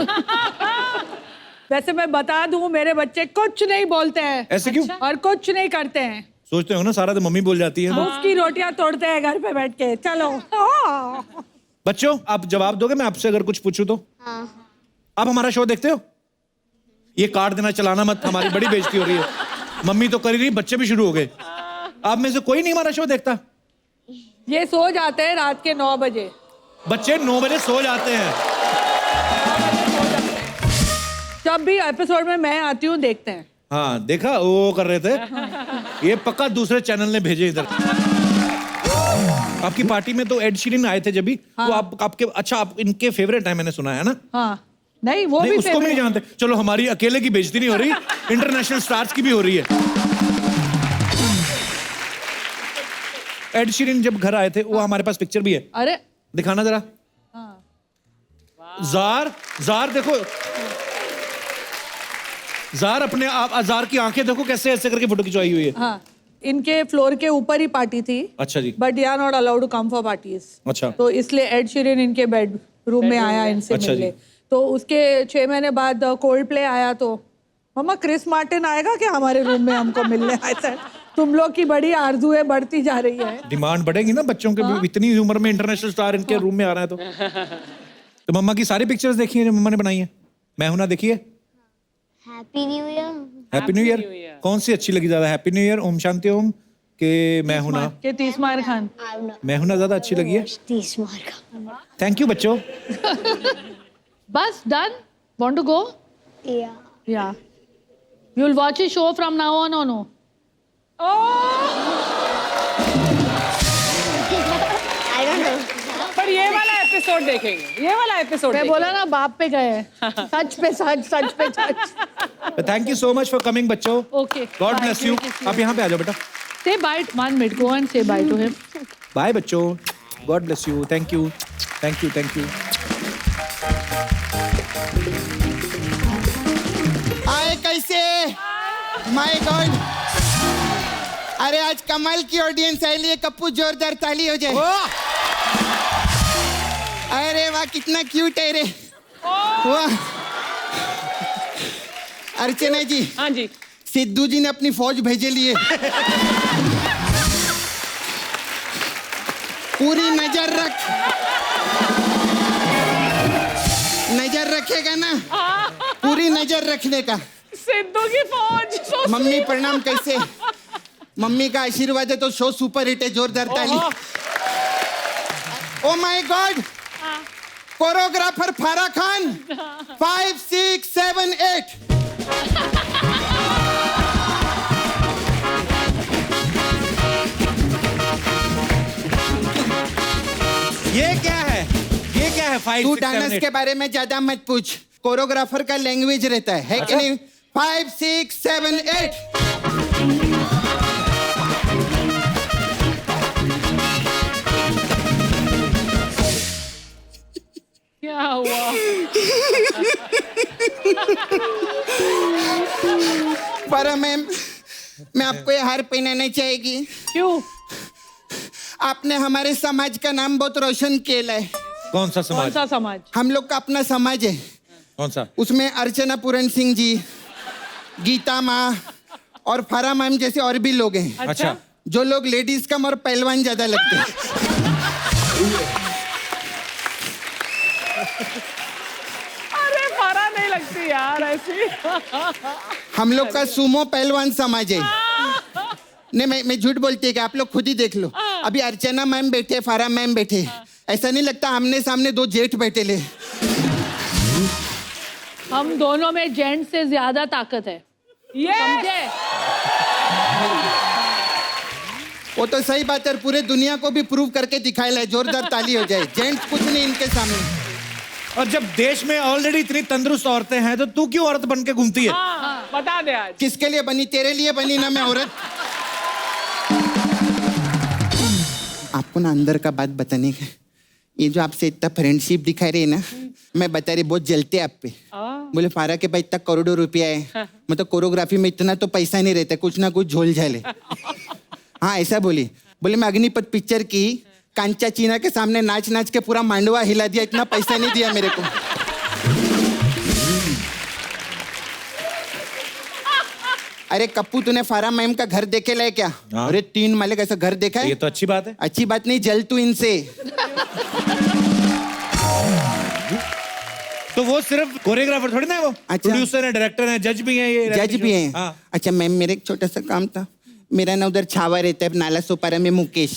वैसे मैं बता दूं, मेरे बच्चे कुछ नहीं बोलते हैं। ऐसे क्यों? और कुछ नहीं करते हैं। सोचते हो ना सारा तो मम्मी बोल जाती है। उसकी रोटियां तोड़ते हैं घर पे बैठ के। चलो। बच्चों, आप जवाब दोगे मैं आपसे अगर कुछ पूछूं तो? आप हमारा शो देखते हो? ये काट देना, चलाना मत, हमारी बड़ी बेइज्जती हो रही है। मम्मी तो कर ही रही, बच्चे भी शुरू हो गए। आप में से कोई नहीं हमारा शो देखता? ये सो जाते हैं रात के 9 बजे। बच्चे 9 बजे सो जाते हैं। जब भी एपिसोड में मैं आती हूँ देखते हैं। हाँ, देखा वो कर रहे थे। ये पक्का दूसरे चैनल ने भेजे इधर। आपकी पार्टी में तो एड शीरन आए थे जब भी। हाँ। वो आपके अच्छा, आप इनके फेवरेट है, मैंने सुना है ना? हाँ। नहीं, वो नहीं, भी उसको भी नहीं जानते। चलो, हमारी अकेले की बेइज्जती नहीं हो रही, इंटरनेशनल स्टार्स की भी हो रही है। एड शीरन जब घर आए थे, वो हमारे पास पिक्चर भी है। अरे दिखाना जरा। जार देखो, जार अपने आप, जार की आंखें देखो कैसे ऐसे करके फोटो खिंचवाई हुई है। हाँ, इनके फ्लोर के ऊपर ही पार्टी थी। अच्छा जी। But they are not allowed to come for parties. अच्छा। तो इसलिए एड शीरन इनके बेडरूम में आया इनसे अच्छा मिलने। जी। तो उसके 6 महीने बाद कोल्ड प्ले आया, तो मम्मा क्रिस मार्टिन आएगा क्या हमारे रूम में हमको मिलने? ऐसा तुम लोग की बड़ी आरज़ू बढ़ती जा रही है। डिमांड बढ़ेगी ना बच्चों के। इतनी उम्र में इंटरनेशनल स्टार इनके रूम में आ रहा है तो मम्मा की सारी पिक्चर्स देखी है जो मम्मा ने बनाई है? मैं हूं ना, देखिए। Happy new year. Happy new year कौन सी अच्छी लगी ज्यादा? Happy new year, Om Shanti Om के मैं हूं ना? के तीसमार खान। मैं हूं ना ज्यादा अच्छी लगी है। तीसमार खान। थैंक यू बच्चों। बस done? Want to go? Yeah. Yeah. You'll watch a show from now on or no? I don't know. पर ये वाला एपिसोड देखेंगे, ये वाला एपिसोड। मैं बोला ना, बाप पे गए। सच पे सच, सच पे सच। Thank you so much for coming बच्चों। Okay. God bless you. आप यहाँ पे आ जाओ बेटा। Say bye. 1 minute. Go and say bye to him. Bye बच्चों, God bless you. Thank you, thank you, thank you. आए कैसे? माय गॉड, अरे आज कमाल की ऑडियंस आई है। कप्पू जोरदार ताली हो जाए। अरे वाह, कितना क्यूट है रे। वाह। अर्चना जी। हाँ जी। सिद्धू जी ने अपनी फौज भेजे लिए। पूरी नजर रख, नजर रखेगा ना? पूरी नजर रखने का। सिद्धू की फौज। मम्मी प्रणाम। कैसे? मम्मी का आशीर्वाद है तो शो सुपर हिट है। जोरदार ताली। ओ माय गॉड, कोरियोग्राफर फारा खान 5 6 7 8 ये क्या है? ये क्या है? 5 तू 6 7 डांस 8 के बारे में ज्यादा मत पूछ, कोरियोग्राफर का लैंग्वेज रहता है कि नहीं? 5 6 7 8 क्या हुआ? पर मैम, मैं आपको ये हार पहनाना चाहेगी। क्यों? आपने हमारे समाज का नाम बहुत रोशन किया है। कौन सा कौन समाज? सा समाज? हम लोग का अपना समाज है, कौन सा? उसमें अर्चना पूरन सिंह जी, गीता माँ और फारा मैम जैसे और भी लोग हैं। अच्छा। जो लोग लेडीज कम और पहलवान ज्यादा लगते हैं। अरे फारा नहीं लगती यार ऐसी। हम लोग का सुमो पहलवान समाज है। नहीं, मैं झूठ बोलती है कि आप लोग खुद ही देख लो। अभी अर्चना मैम बैठे, फारा मैम बैठे, ऐसा नहीं लगता आमने सामने दो जेठ बैठे ले। हम दोनों में जेंट्स से ज्यादा ताकत है, समझे? वो तो सही बात है, पूरे दुनिया को भी प्रूव करके दिखाया है। जोरदार ताली हो जाए। जेंट्स कुछ नहीं इनके सामने। और जब देश में ऑलरेडी इतनी तंदुरुस्त औरतें हैं तो तू क्यों औरत बन के घूमती है? बता दे आज। किसके लिए बनी? तेरे लिए बनी ना मैं औरत। आपको ना अंदर का बात बताने का, ये जो आपसे इतना फ्रेंडशिप दिखा रही है ना, मैं बता रही बहुत जलते आप पे। बोले फारा के भाई इतना करोड़ों रुपया है, मतलब कोरियोग्राफी में इतना तो पैसा नहीं रहता, कुछ ना कुछ झोल झाले। हाँ ऐसा बोली। बोले मैं अग्निपथ पिक्चर की कांचा चीना के सामने नाच नाच के पूरा मांडवा हिला दिया, इतना पैसा नहीं दिया मेरे को। अरे कप्पू, तूने फारा मैम का घर देखे है क्या? अरे 3 माले का ऐसा घर देखा है? ये तो अच्छी बात है। अच्छी बात नहीं, जल तू इनसे। तो वो सिर्फ कोरियोग्राफर थोड़ी ना है, वो प्रोड्यूसर है, डायरेक्टर है, जज भी है। ये जज भी हैं। हाँ। अच्छा मैम, मेरे एक छोटा सा काम था। मेरा ना उधर छावा रहता है नाला सोपारा में, मुकेश।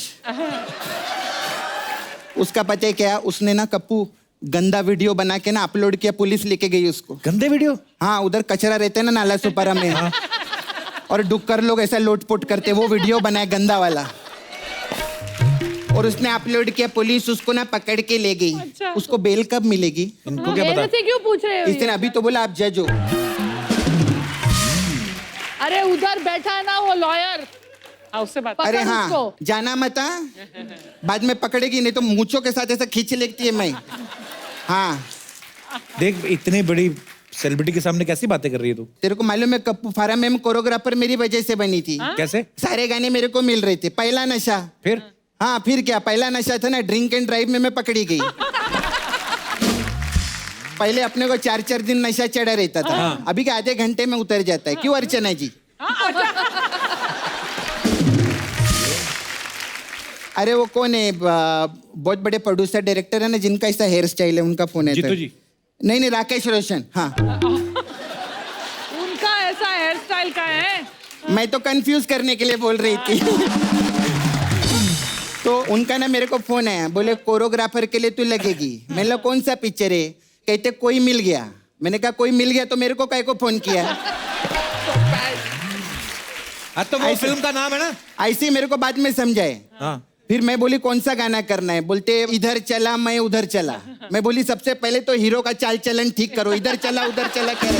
उसका पता है क्या? उसने ना कप्पू गंदा वीडियो बना के ना अपलोड किया, पुलिस लेके गई उसको। गंदे वीडियो? हाँ, उधर कचरा रहता है ना नाला सोपारा में। और डुक्कर लोग ऐसा लोटपोट करते, वो वीडियो बनाया गंदा वाला, और उसने अपलोड किया। पुलिस उसको ना पकड़ के ले गई। अच्छा। उसको बेल कब मिलेगी? इनको क्या पता? ऐसे क्यों पूछ रहे हो? इसने अभी तो बोला आप जज हो। अरे उधर बैठा है ना वो लॉयर, उससे बात। अरे हाँ, जाना मत, बाद में पकड़ेगी, नहीं तो मूंछों के साथ ऐसा खींच लेती है मैं। हाँ देख, इतनी बड़ी सेलिब्रिटी के सामने कैसी बातें कर रही है तू? तेरे को मालूम है कप्पू, फारा मैम कोरियोग्राफर मेरी वजह से बनी थी। कैसे? सारे गाने मेरे को मिल रहे थे। पहला नशा। फिर? हाँ फिर क्या, पहला नशा था ना ड्रिंक एंड ड्राइव में मैं पकड़ी गई। पहले अपने को 4-4 दिन नशा चढ़ा रहता था। अभी के आधे घंटे में उतर जाता है। क्यों अर्चना जी? अरे वो कौन है, बहुत बड़े प्रोड्यूसर डायरेक्टर है ना जिनका ऐसा हेयर स्टाइल है, उनका फोन है। जीतू जी? नहीं, राकेश रोशन। हाँ उनका ऐसा हेयर स्टाइल का है? मैं तो कंफ्यूज करने के लिए बोल रही थी। तो उनका ना मेरे को फोन आया, बोले कोरियोग्राफर के लिए तू लगेगी। मैंने कहा कौन सा पिक्चर है? कहते कोई मिल गया। मैंने कहा कोई मिल गया तो मेरे को काहे को फोन किया? तो वो फिल्म का नाम है ना। ऐसे ही मेरे को बाद में समझाए। हाँ। फिर मैं बोली कौन सा गाना करना है? बोलते इधर चला मैं उधर चला। मैं बोली सबसे पहले तो हीरो का चाल चलन ठीक करो, इधर चला उधर चला कर।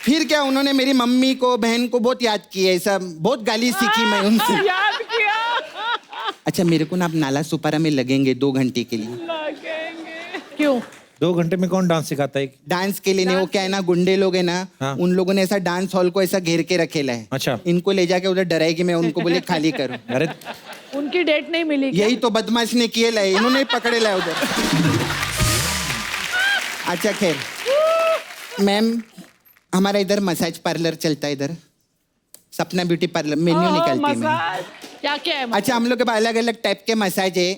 फिर क्या, उन्होंने मेरी मम्मी को बहन को बहुत याद किया, ऐसा बहुत गाली सीखी मैं उनसे। याद किया। अच्छा मेरे को ना आप नाला सुपारा में लगेंगे 2 घंटे के लिए। लगेंगे क्यों? 2 घंटे में कौन डांस सिखाता है? डांस के लिए नहीं, वो क्या है ना गुंडे लोग है ना। हाँ। उन लोगों ने ऐसा डांस हॉल को ऐसा घेर के रखेला है। अच्छा। इनको ले जाके उधर डराएगी मैं, उनको बोले खाली करो। अरे उनकी डेट नहीं मिली? यही तो बदमाश ने किए लाए, इन्होंने पकड़े लाए उधर। अच्छा खैर मैम, हमारा इधर मसाज पार्लर चलता है, इधर सपना ब्यूटी पार्लर, मेन्यू निकालती है मैम। क्या क्या है? अच्छा हम लोग के पास अलग अलग टाइप के मसाज है।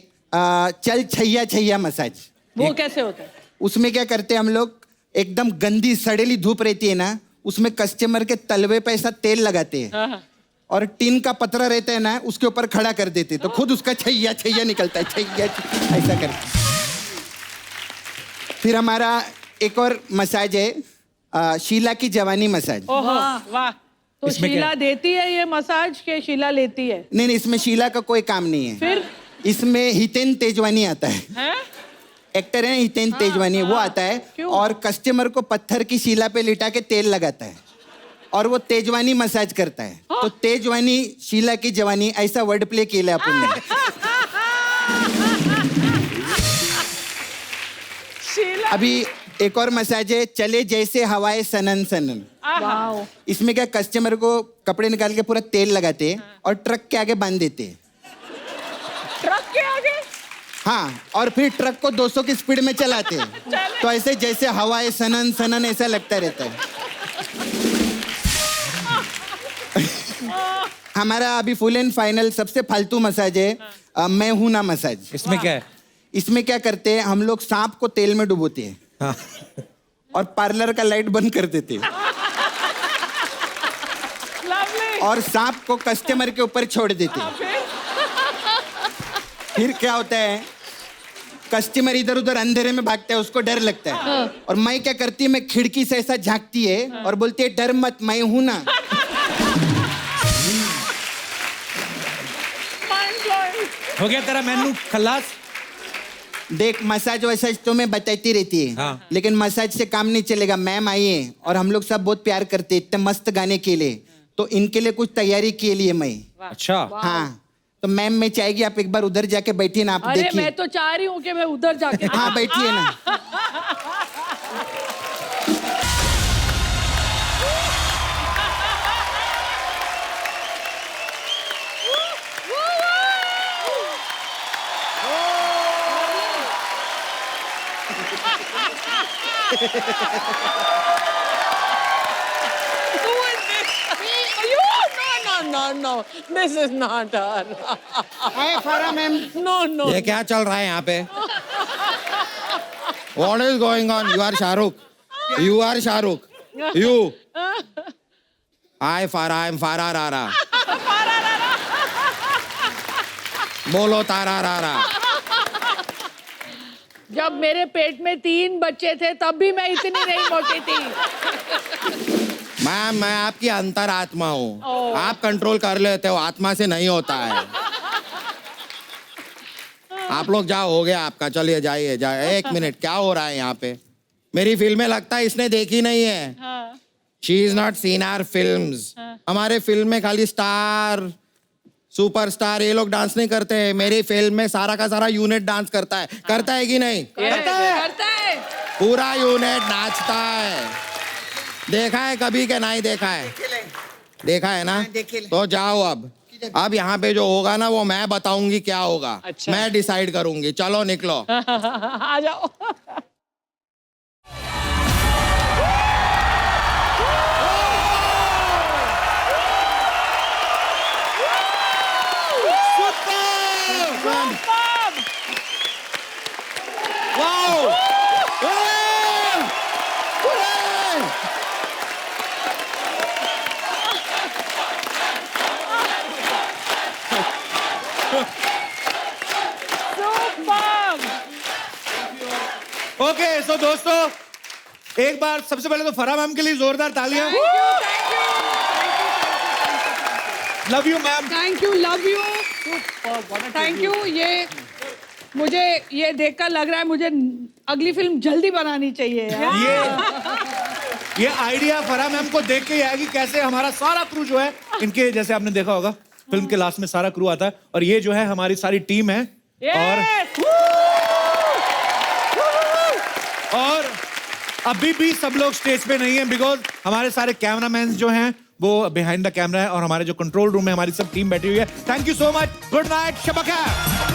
चल छैया छैया मसाज। वो कैसे होता है? उसमें क्या करते हैं हम लोग, एकदम गंदी सड़ेली धूप रहती है ना, उसमें कस्टमर के तलवे पे ऐसा तेल लगाते हैं और टीन का पतरा रहता है ना, उसके ऊपर खड़ा कर देते, तो खुद उसका छैया छैया निकलता है, छैया ऐसा करके। फिर हमारा एक और मसाज है, शीला की जवानी मसाज। वाह, तो शीला देती है ये मसाज के शीला लेती है? नहीं, इसमें शीला का कोई काम नहीं है। फिर इसमें हितेन तेजवानी आता है, एक्टर है ना हितेन तेजवानी, वो आता है और कस्टमर को पत्थर की शीला पे लिटा के तेल लगाता है और वो तेजवानी मसाज करता है। तो तेजवानी शीला की जवानी, ऐसा वर्ड प्ले केला अपन ने। अभी एक और मसाज है, चले जैसे हवाएं सनन सनन। इसमें क्या, कस्टमर को कपड़े निकाल के पूरा तेल लगाते और ट्रक के आगे बांध देते। ट्रक के आगे? हाँ, और फिर ट्रक को 200 की स्पीड में चलाते हैं, तो ऐसे जैसे हवाएं सनन सनन ऐसा लगता रहता है। हमारा अभी फुल एंड फाइनल सबसे फालतू मसाज है, मैं हूं ना मसाज। इसमें क्या है? इसमें क्या करते हैं हम लोग, सांप को तेल में डुबोते हैं। हाँ। और पार्लर का लाइट बंद कर देते हैं और सांप को कस्टमर के ऊपर छोड़ देते हैं। फिर क्या होता है, कस्टमर इधर उधर अंधेरे में भागता है, उसको डर लगता है। और मैं क्या करती है, मैं खिड़की से ऐसा झांकती है और बोलती है डर मत, मैं हूं ना। हो गया तेरा मेनू खल्लास। देख, मसाज वसाज तो मैं बताती रहती है, हाँ। लेकिन मसाज से काम नहीं चलेगा। मैम आई है और हम लोग सब बहुत प्यार करते हैं इतने मस्त गाने के लिए, तो इनके लिए कुछ तैयारी के लिए मैं। अच्छा। हाँ, तो मैम मैं चाहेगी आप एक बार उधर जाके बैठिए ना, आप अरे देखिए। मैं तो चाह रही हूँ कि मैं उधर जाके हाँ, बैठिए ना। No, this is not her. Hey, Farah ma'am. No. ये क्या चल रहा है यहाँ पे? What is going on? You are Shahrukh. You are Shahrukh. You. Hi Farah, I'm Farah Rara. बोलो तारा रारा। जब मेरे पेट में 3 बच्चे थे तब भी मैं इतनी नहीं मोटी थी। मैम, मैं आपकी अंतरात्मा हूँ, आप कंट्रोल कर लेते हो, आत्मा से नहीं होता है। आप लोग जाओ, हो गया आपका, चलिए जाइए जाइए। 1 मिनट, क्या हो रहा है यहाँ पे? मेरी फिल्में लगता है इसने देखी नहीं है। She is not seen our films. हमारे फिल्म में खाली स्टार, सुपरस्टार ये लोग डांस नहीं करते हैं। मेरी फिल्म में सारा का सारा यूनिट डांस करता है। करता है कि नहीं? करता है। पूरा यूनिट नाचता है। देखा है कभी के नहीं देखा है? देखा है ना? तो जाओ अब यहाँ पे जो होगा ना वो मैं बताऊंगी क्या होगा। अच्छा। मैं डिसाइड करूंगी। चलो निकलो। आ जाओ। ओके, सो दोस्तों, एक बार सबसे पहले तो फराह मैम के लिए जोरदार तालियां। Love you ma'am. Thank you, love you, thank you. ये मुझे ये देखकर लग रहा है मुझे अगली फिल्म जल्दी बनानी चाहिए यार। ये आइडिया फराह मैम को देख के ही आया कि कैसे हमारा सारा क्रू जो है, इनके जैसे आपने देखा होगा फिल्म के लास्ट में सारा क्रू आता है और ये जो है हमारी सारी टीम है। और अभी भी सब लोग स्टेज पे नहीं है बिकॉज हमारे सारे कैमरामैन जो हैं वो बिहाइंड द कैमरा है और हमारे जो कंट्रोल रूम में हमारी सब टीम बैठी हुई है। Thank you so much. Good night, शब बखैर।